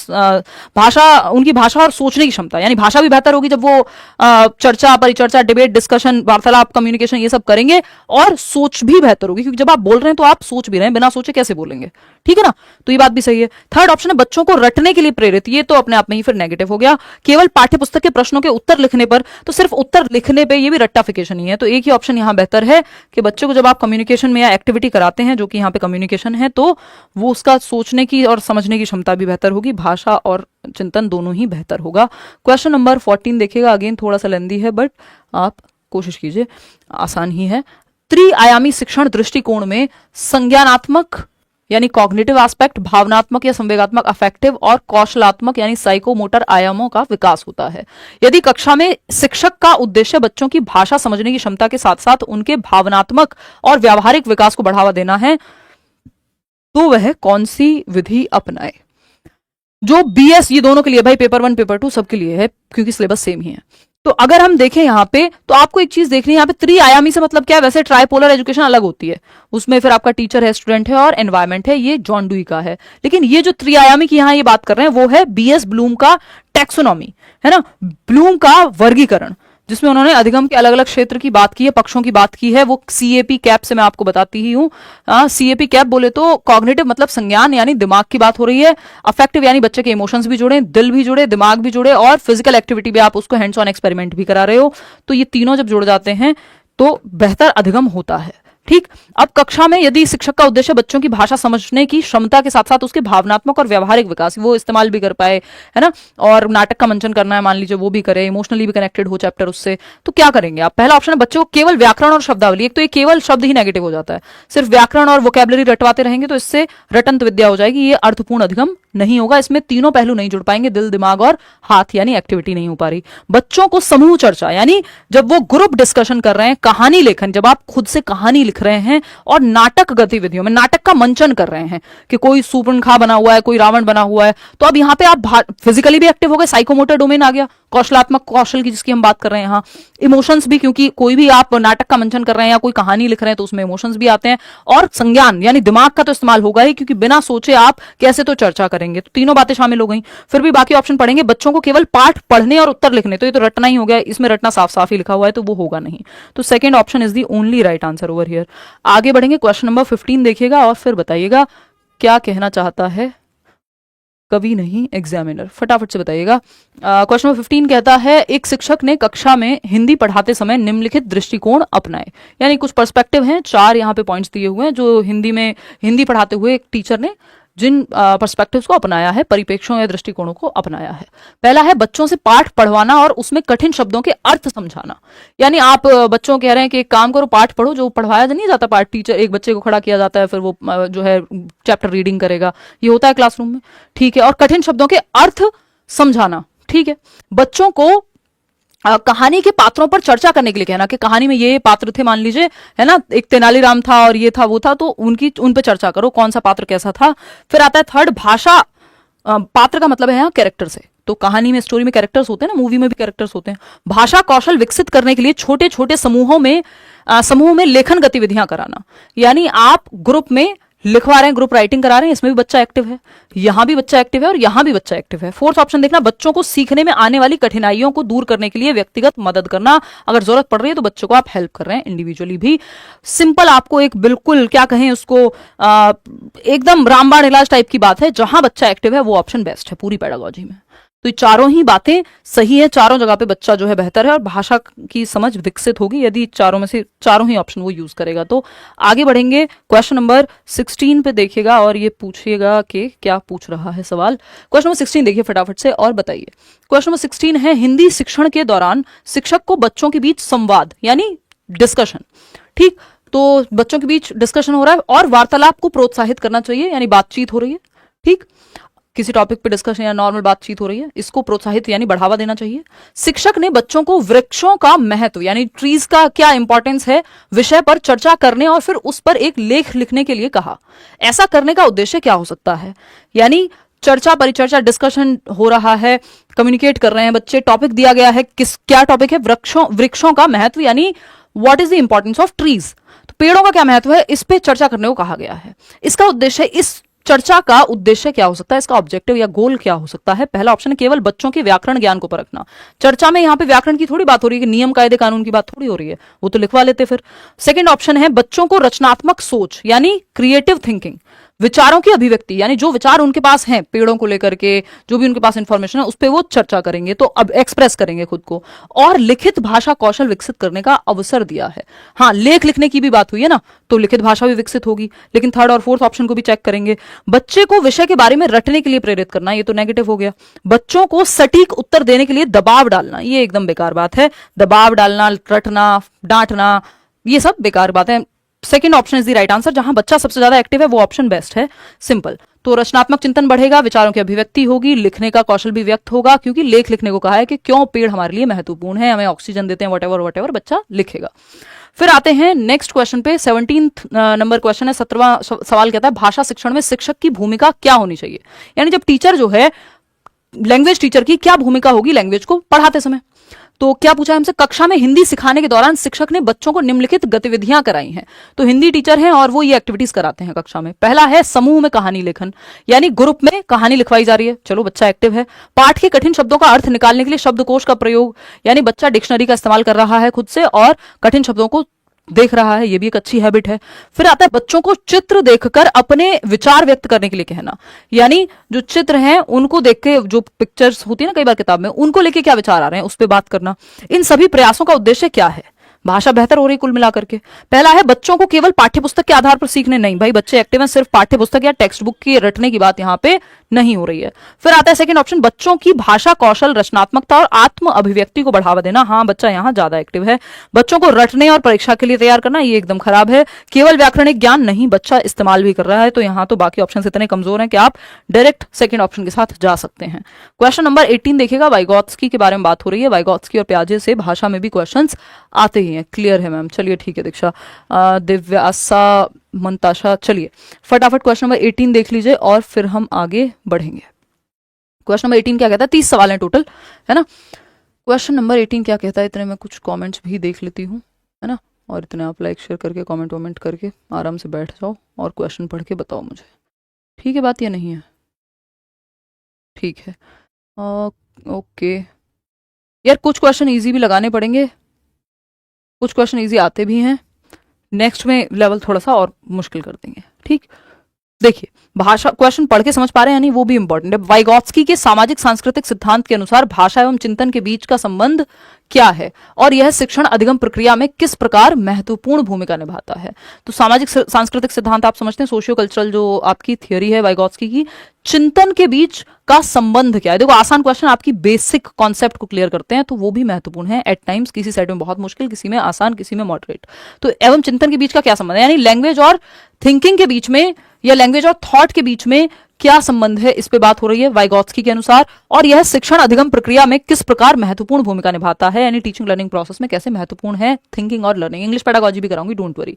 उनकी भाषा और सोचने की क्षमता, यानी भाषा भी बेहतर होगी जब वो चर्चा, परिचर्चा, डिबेट, डिस्कशन, वार्तालाप, कम्युनिकेशन ये सब करेंगे, और सोच भी बेहतर होगी क्योंकि जब आप बोल रहे हैं तो आप सोच भी रहे हैं, बिना सोचे कैसे बोलेंगे, ठीक है ना। तो ये बात भी सही है। थर्ड ऑप्शन है बच्चों को रटने के लिए प्रेरित। ये तो अपने आप में ही फिर नेगेटिव हो गया। केवल पाठ्य पुस्तक के प्रश्नों के उत्तर लिखने पर, तो सिर्फ उत्तर लिखने पे ये भी रट्टाफिकेशन ही है। तो एक ही ऑप्शन यहां बेहतर है कि बच्चों को जब आप कम्युनिकेशन में या एक्टिविटी कराते हैं, जो कि यहाँ पे कम्युनिकेशन है, तो वो उसका सोचने की और समझने की क्षमता भी बेहतर होगी, भाषा और चिंतन दोनों ही बेहतर होगा। क्वेश्चन नंबर 14 देखिएगा, अगेन थोड़ा सा लेंदी है बट आप कोशिश कीजिए, आसान ही है। त्रिआयामी शिक्षण दृष्टिकोण में संज्ञानात्मक यानी कॉग्निटिव एस्पेक्ट, भावनात्मक या संवेगात्मक अफेक्टिव, और कौशलात्मक यानी साइकोमोटर आयामों का विकास होता है। यदि कक्षा में शिक्षक का उद्देश्य बच्चों की भाषा समझने की क्षमता के साथ साथ उनके भावनात्मक और व्यावहारिक विकास को बढ़ावा देना है, तो वह कौन सी विधि अपनाए। जो बीएस, ये दोनों के लिए भाई, पेपर 1 पेपर 2 सबके लिए है क्योंकि सिलेबस सेम ही है। तो अगर हम देखें यहाँ पे, तो आपको एक चीज देखनी है यहाँ पे, त्रिआयामी से मतलब क्या है। वैसे ट्राइपोलर एजुकेशन अलग होती है, उसमें फिर आपका टीचर है, स्टूडेंट है और एनवायरमेंट है, ये जॉन डुई का है। लेकिन ये जो त्रिआयामी की यहाँ ये बात कर रहे हैं वो है बीएस ब्लूम का टैक्सोनॉमी, है ना, ब्लूम का वर्गीकरण, जिसमें उन्होंने अधिगम के अलग अलग क्षेत्र की बात की है, पक्षों की बात की है। वो सीएपी कैप से मैं आपको बताती ही हूं। सीएपी कैप बोले तो कॉग्निटिव मतलब संज्ञान यानी दिमाग की बात हो रही है, अफेक्टिव यानी बच्चे के इमोशंस भी जुड़े, दिल भी जुड़े, दिमाग भी जुड़े, और फिजिकल एक्टिविटी भी, आप उसको हैंड्स ऑन एक्सपेरिमेंट भी करा रहे हो। तो ये तीनों जब जुड़ जाते हैं तो बेहतर अधिगम होता है, ठीक। अब कक्षा में यदि शिक्षक का उद्देश्य बच्चों की भाषा समझने की क्षमता के साथ साथ उसके भावनात्मक और व्यावहारिक विकास, वो इस्तेमाल भी कर पाए, है ना, और नाटक का मंचन करना है, मान लीजिए वो भी करे, इमोशनली भी कनेक्टेड हो चैप्टर उससे, तो क्या करेंगे आप। पहला ऑप्शन है बच्चों को केवल व्याकरण और शब्दावली। एक तो ये केवल शब्द ही नेगेटिव हो जाता है, सिर्फ व्याकरण और वोकैबुलरी रटवाते रहेंगे तो इससे रटंत विद्या हो जाएगी, ये अर्थपूर्ण अधिगम नहीं होगा। इसमें तीनों पहलू नहीं जुड़ पाएंगे, दिल, दिमाग और हाथ, यानी एक्टिविटी नहीं हो पा रही। बच्चों को समूह चर्चा, यानी जब वो ग्रुप डिस्कशन कर रहे हैं, कहानी लेखन, जब आप खुद से कहानी लिख रहे हैं, और नाटक गतिविधियों में नाटक का मंचन कर रहे हैं कि कोई सूर्पणखा बना हुआ है, कोई रावण बना हुआ है, तो अब यहां पे आप फिजिकली भी एक्टिव हो गए, साइकोमोटर डोमेन आ गया, कौशलात्मक कौशल की जिसकी हम बात कर रहे हैं, यहाँ इमोशंस भी, क्योंकि कोई भी आप नाटक का मंचन कर रहे हैं या कोई कहानी लिख रहे हैं तो उसमें इमोशंस भी आते हैं, और संज्ञान यानी दिमाग का तो इस्तेमाल होगा ही, क्योंकि बिना सोचे आप कैसे तो चर्चा करेंगे। तो तीनों बातें शामिल हो गई। फिर भी बाकी ऑप्शन पढ़ेंगे, बच्चों को केवल पाठ पढ़ने और उत्तर लिखने, तो ये तो रटना ही हो गया, इसमें रटना साफ साफ ही लिखा हुआ है तो वो होगा नहीं। तो second option is the only right answer over here. आगे बढ़ेंगे, क्वेश्चन नंबर 15 देखिएगा और फिर बताइएगा क्या कहना चाहता है कवि नहीं एग्जामिनर, फटाफट से बताइएगा। क्वेश्चन नंबर 15 कहता है, एक शिक्षक ने कक्षा में हिंदी पढ़ाते समय निम्नलिखित दृष्टिकोण अपनाए। यानी कुछ पर्सपेक्टिव हैं, 4 यहाँ पे पॉइंट्स दिए हुए हैं जो हिंदी पढ़ाते हुए एक टीचर ने जिन पर्सपेक्टिव्स को अपनाया है, परिप्रेक्ष्यों या दृष्टिकोणों को अपनाया है। पहला है बच्चों से पाठ पढ़वाना और उसमें कठिन शब्दों के अर्थ समझाना। यानी आप बच्चों कह रहे हैं कि एक काम करो, पाठ पढ़ो, जो पढ़वाया नहीं जाता पाठ, टीचर एक बच्चे को खड़ा किया जाता है, फिर वो जो है चैप्टर रीडिंग करेगा, ये होता है क्लासरूम में, ठीक है। और कठिन शब्दों के अर्थ समझाना, ठीक है। बच्चों को कहानी के पात्रों पर चर्चा करने के लिए कहना कि कहानी में ये पात्र थे, मान लीजिए, है ना, एक तेनालीराम था और ये था वो था, तो उन पे चर्चा करो, कौन सा पात्र कैसा था। फिर आता है थर्ड, भाषा, पात्र का मतलब है यहाँ कैरेक्टर से, तो कहानी में, स्टोरी में कैरेक्टर्स होते हैं ना, मूवी में भी कैरेक्टर्स होते हैं। भाषा कौशल विकसित करने के लिए छोटे छोटे समूह में लेखन गतिविधियां कराना, यानी आप ग्रुप में लिखवा रहे हैं, ग्रुप राइटिंग करा रहे हैं, इसमें भी बच्चा एक्टिव है, यहां भी बच्चा एक्टिव है और यहां भी बच्चा एक्टिव है। फोर्थ ऑप्शन देखना, बच्चों को सीखने में आने वाली कठिनाइयों को दूर करने के लिए व्यक्तिगत मदद करना, अगर जरूरत पड़ रही है तो बच्चों को आप हेल्प कर रहे हैं इंडिविजुअली भी। सिंपल, आपको एक बिल्कुल क्या कहें उसको, एकदम रामबाण इलाज टाइप की बात है, जहां बच्चा एक्टिव है वो ऑप्शन बेस्ट है पूरी पेडागोजी में। तो ये चारों ही बातें सही है, चारों जगह पे बच्चा जो है बेहतर है और भाषा की समझ विकसित होगी यदि चारों में से चारों ही ऑप्शन वो यूज करेगा। तो आगे बढ़ेंगे, क्वेश्चन नंबर 16 पे देखिएगा और ये पूछिएगा कि क्या पूछ रहा है सवाल। क्वेश्चन नंबर 16 देखिए फटाफट से और बताइए। क्वेश्चन नंबर 16 है, हिंदी शिक्षण के दौरान शिक्षक को बच्चों के बीच संवाद यानी डिस्कशन, ठीक, तो बच्चों के बीच डिस्कशन हो रहा है और वार्तालाप को प्रोत्साहित करना चाहिए, यानी बातचीत हो रही है, ठीक, किसी टॉपिक पे डिस्कशन या नॉर्मल बातचीत हो रही है, इसको प्रोत्साहित यानी बढ़ावा देना चाहिए। शिक्षक ने बच्चों को वृक्षों का महत्व यानी ट्रीज का क्या इंपॉर्टेंस है विषय पर चर्चा करने और फिर उस पर एक लेख लिखने के लिए कहा। ऐसा करने का उद्देश्य क्या हो सकता है? यानी चर्चा परिचर्चा डिस्कशन हो रहा है, कम्युनिकेट कर रहे हैं बच्चे, टॉपिक दिया गया है, क्या टॉपिक है? वृक्षों का महत्व यानी what is the importance of trees, तो पेड़ों का क्या महत्व है, इस पे चर्चा करने को कहा गया है। इसका उद्देश्य, इस चर्चा का उद्देश्य क्या हो सकता है, इसका ऑब्जेक्टिव या गोल क्या हो सकता है? पहला ऑप्शन है केवल बच्चों के व्याकरण ज्ञान को परखना। चर्चा में यहां पे व्याकरण की थोड़ी बात हो रही है कि नियम कायदे कानून की बात थोड़ी हो रही है, वो तो लिखवा लेते फिर। सेकंड ऑप्शन है बच्चों को रचनात्मक सोच यानी क्रिएटिव थिंकिंग, विचारों की अभिव्यक्ति यानी जो विचार उनके पास हैं पेड़ों को लेकर के, जो भी उनके पास इंफॉर्मेशन है उस पर वो चर्चा करेंगे, तो अब एक्सप्रेस करेंगे खुद को। और लिखित भाषा कौशल विकसित करने का अवसर दिया है। हाँ, लेख लिखने की भी बात हुई है ना, तो लिखित भाषा भी विकसित होगी। लेकिन थर्ड और फोर्थ ऑप्शन को भी चेक करेंगे। बच्चे को विषय के बारे में रटने के लिए प्रेरित करना, ये तो नेगेटिव हो गया। बच्चों को सटीक उत्तर देने के लिए दबाव डालना, ये एकदम बेकार बात है। दबाव डालना, रटना, डांटना, ये सब बेकार बात है। Second option is the right answer, जहां बच्चा सबसे ज्यादा एक्टिव है वो ऑप्शन बेस्ट है, सिंपल। तो रचनात्मक चिंतन बढ़ेगा, विचारों की अभिव्यक्ति होगी, लिखने का कौशल भी व्यक्त होगा, क्योंकि लेख लिखने को कहा है कि क्यों पेड़ हमारे लिए महत्वपूर्ण है, हमें ऑक्सीजन देते हैं, वट एवर बच्चा लिखेगा। फिर आते हैं नेक्स्ट क्वेश्चन पे, 17 नंबर क्वेश्चन है। 17वां सवाल कहता है भाषा शिक्षण में शिक्षक की भूमिका क्या होनी चाहिए, यानी जब टीचर जो है, लैंग्वेज टीचर की क्या भूमिका होगी लैंग्वेज को पढ़ाते समय। तो क्या पूछा है हमसे, कक्षा में हिंदी सिखाने के दौरान शिक्षक ने बच्चों को निम्नलिखित गतिविधियां कराई हैं। तो हिंदी टीचर हैं और वो ये एक्टिविटीज कराते हैं कक्षा में। पहला है समूह में कहानी लेखन, यानी ग्रुप में कहानी लिखवाई जा रही है, चलो बच्चा एक्टिव है। पाठ के कठिन शब्दों का अर्थ निकालने के लिए शब्दकोश का प्रयोग, यानी बच्चा डिक्शनरी का इस्तेमाल कर रहा है खुद से और कठिन शब्दों को देख रहा है, ये भी एक अच्छी हैबिट है। फिर आता है बच्चों को चित्र देखकर अपने विचार व्यक्त करने के लिए कहना, यानी जो चित्र हैं उनको देख के, जो पिक्चर्स होती है ना कई बार किताब में, उनको लेके क्या विचार आ रहे हैं उस पर बात करना। इन सभी प्रयासों का उद्देश्य क्या है? भाषा बेहतर हो रही कुल मिलाकर के। पहला है बच्चों को केवल पाठ्यपुस्तक के आधार पर सीखने, नहीं भाई, बच्चे एक्टिव हैं, सिर्फ पाठ्यपुस्तक या टेक्स्ट बुक की रटने की बात यहाँ पे नहीं हो रही है। फिर आता है सेकंड ऑप्शन, बच्चों की भाषा कौशल, रचनात्मकता और आत्म अभिव्यक्ति को बढ़ावा देना। हाँ, बच्चा यहाँ ज्यादा एक्टिव है। बच्चों को रटने और परीक्षा के लिए तैयार करना, ये एकदम खराब है। केवल व्याकरणिक ज्ञान नहीं, बच्चा इस्तेमाल भी कर रहा है, तो यहाँ तो बाकी ऑप्शन इतने कमजोर हैं कि आप डायरेक्ट सेकंड ऑप्शन के साथ जा सकते हैं। क्वेश्चन नंबर 18 देखिएगा, वाइगॉत्स्की के बारे में बात हो रही है। वाइगॉत्स्की और प्याजे से भाषा में भी क्वेश्चन आते ही हैं, क्लियर है मैम, चलिए ठीक है। दीक्षा, दिव्यासा, मंताशा, चलिए फटाफट क्वेश्चन नंबर 18 देख लीजिए और फिर हम आगे बढ़ेंगे। क्वेश्चन नंबर 18 क्या कहता है, 30 सवाल हैं टोटल, है ना। क्वेश्चन नंबर 18 क्या कहता है, इतने में कुछ कमेंट्स भी देख लेती हूँ, है ना, और इतने आप लाइक शेयर करके कमेंट करके आराम से बैठ जाओ और क्वेश्चन पढ़ के बताओ मुझे, ठीक है बात या नहीं है? ठीक है, ओके यार, कुछ क्वेश्चन इजी भी लगाने पड़ेंगे, कुछ क्वेश्चन इजी आते भी हैं, नेक्स्ट में लेवल थोड़ा सा और मुश्किल कर देंगे, ठीक। देखिए, भाषा क्वेश्चन पढ़ के समझ पा रहे हैं, यानी वो भी इंपॉर्टेंट है। वाइगॉत्स्की के सामाजिक सांस्कृतिक सिद्धांत के अनुसार भाषा एवं चिंतन के बीच का संबंध क्या है और यह शिक्षण अधिगम प्रक्रिया में किस प्रकार महत्वपूर्ण भूमिका निभाता है। तो सामाजिक सांस्कृतिक सिद्धांत आप समझते हैं, सोशियो कल्चरल जो आपकी थियोरी है वाइगॉत्स्की की, चिंतन के बीच का संबंध क्या है। देखो, आसान क्वेश्चन आपकी बेसिक कॉन्सेप्ट को क्लियर करते हैं, तो वो भी महत्वपूर्ण है एट टाइम्स, किसी सेट में बहुत मुश्किल, किसी में आसान, किसी में मॉडरेट। तो एवं चिंतन के बीच का क्या संबंध है, यानी लैंग्वेज और थिंकिंग के बीच में या लैंग्वेज और थॉट के बीच में क्या संबंध है, इस पे बात हो रही है वाइगॉत्स्की के अनुसार। और यह शिक्षण अधिगम प्रक्रिया में किस प्रकार महत्वपूर्ण भूमिका निभाता है, यानी टीचिंग लर्निंग प्रोसेस में कैसे महत्वपूर्ण है थिंकिंग और लर्निंग। इंग्लिश पेडागोजी भी कराऊंगी, डोंट वरी।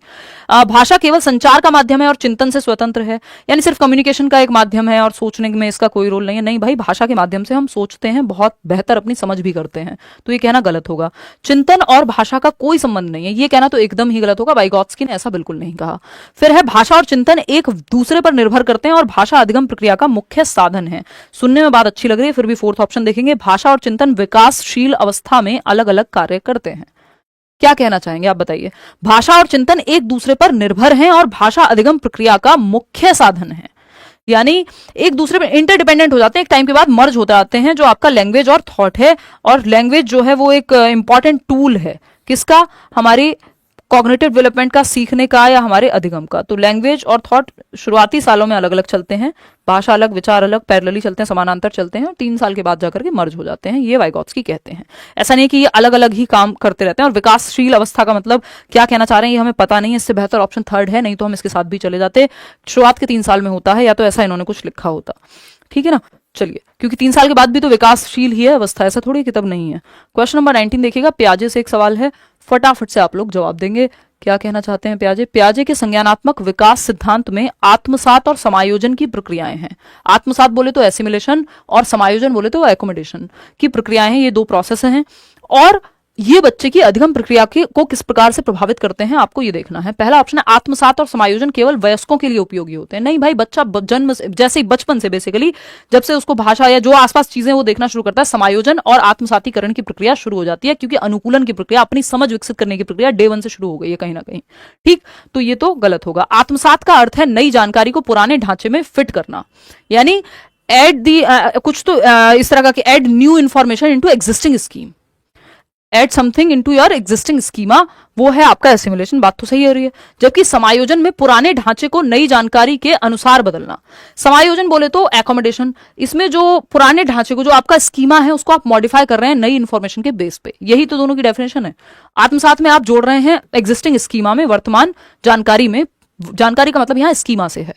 भाषा केवल संचार का माध्यम है और चिंतन से स्वतंत्र है, यानी सिर्फ कम्युनिकेशन का एक माध्यम है और सोचने में इसका कोई रोल नहीं है। नहीं भाई, भाषा के माध्यम से हम सोचते हैं, बहुत बेहतर अपनी समझ भी करते हैं, तो ये कहना गलत होगा। चिंतन और भाषा का कोई संबंध नहीं है, ये कहना तो एकदम ही गलत होगा, वाइगॉत्स्की ने ऐसा बिल्कुल नहीं कहा। फिर है भाषा और चिंतन एक दूसरे पर निर्भर करते हैं और भाषा अधिगम प्रक्रिया का मुख्य साधन है। सुनने में बात अच्छी लग रही है, फिर भी फोर्थ ऑप्शन देखेंगे, भाषा और चिंतन विकासशील अवस्था में अलग अलग कार्य करते हैं। क्या कहना चाहेंगे आप बताइए? भाषा और चिंतन एक दूसरे पर निर्भर हैं और भाषा अधिगम प्रक्रिया का मुख्य साधन है, यानी एक दूसरे में इंटरडिपेंडेंट हो जाते हैं, एक टाइम के बाद मर्ज होते आते हैं। जो आपका लैंग्वेज और थॉट है, और लैंग्वेज जो है वो एक इंपॉर्टेंट टूल है किसका, हमारी कॉग्निटिव डेवलपमेंट का, सीखने का या हमारे अधिगम का। तो लैंग्वेज और थॉट शुरुआती सालों में अलग अलग चलते हैं, भाषा अलग, विचार अलग, पैरेलली चलते हैं, समानांतर चलते हैं, और 3 साल के बाद जाकर के मर्ज हो जाते हैं। ये वाइगॉत्स्की कहते हैं। ऐसा नहीं कि ये अलग अलग ही काम करते रहते हैं। और विकासशील अवस्था का मतलब क्या कहना चाह रहे हैं ये हमें पता नहीं है, इससे बेहतर ऑप्शन थर्ड है, नहीं तो हम इसके साथ भी चले जाते। शुरुआत के 3 साल में होता है, या तो ऐसा इन्होंने कुछ लिखा होता। ठीक है ना, चलिए, क्योंकि 3 साल के बाद भी तो विकासशील ही है अवस्था, ऐसा थोड़ी कि तब नहीं है। क्वेश्चन नंबर 19 देखिएगा, प्याजे से एक सवाल है, फटाफट से आप लोग जवाब देंगे। क्या कहना चाहते हैं प्याजे? प्याजे के संज्ञानात्मक विकास सिद्धांत में आत्मसात और समायोजन की प्रक्रियाएं हैं। आत्मसात बोले तो एसिमिलेशन, और समायोजन बोले तो एकोमोडेशन की प्रक्रियाएं हैं। ये 2 प्रोसेस हैं, और ये बच्चे की अधिगम प्रक्रिया को किस प्रकार से प्रभावित करते हैं आपको ये देखना है। पहला ऑप्शन है आत्मसात और समायोजन केवल वयस्कों के लिए उपयोगी होते हैं। नहीं भाई, बच्चा जन्म से, जैसे ही बचपन से बेसिकली जब से उसको भाषा या जो आसपास चीजें वो देखना शुरू करता है, समायोजन और आत्मसातीकरण की प्रक्रिया शुरू हो जाती है, क्योंकि अनुकूलन की प्रक्रिया, अपनी समझ विकसित करने की प्रक्रिया डे 1 से शुरू हो गई है कहीं ना कहीं। ठीक, तो ये तो गलत होगा। आत्मसात का अर्थ है नई जानकारी को पुराने ढांचे में फिट करना, यानी एड दी कुछ तो इस तरह का कि add new information into existing scheme, add something into your existing schema, वो है आपका एसिमिलेशन। बात तो सही हो रही है। जबकि समायोजन में पुराने ढांचे को नई जानकारी के अनुसार बदलना। समायोजन बोले तो एकोमोडेशन, इसमें जो पुराने ढांचे को, जो आपका स्कीमा है, उसको आप मॉडिफाई कर रहे हैं नई इंफॉर्मेशन के बेस पे। यही तो दोनों की डेफिनेशन है। आत्मसात में आप जोड़ रहे हैं एग्जिस्टिंग स्कीमा में, वर्तमान जानकारी में, जानकारी का मतलब यहां स्कीमा से है,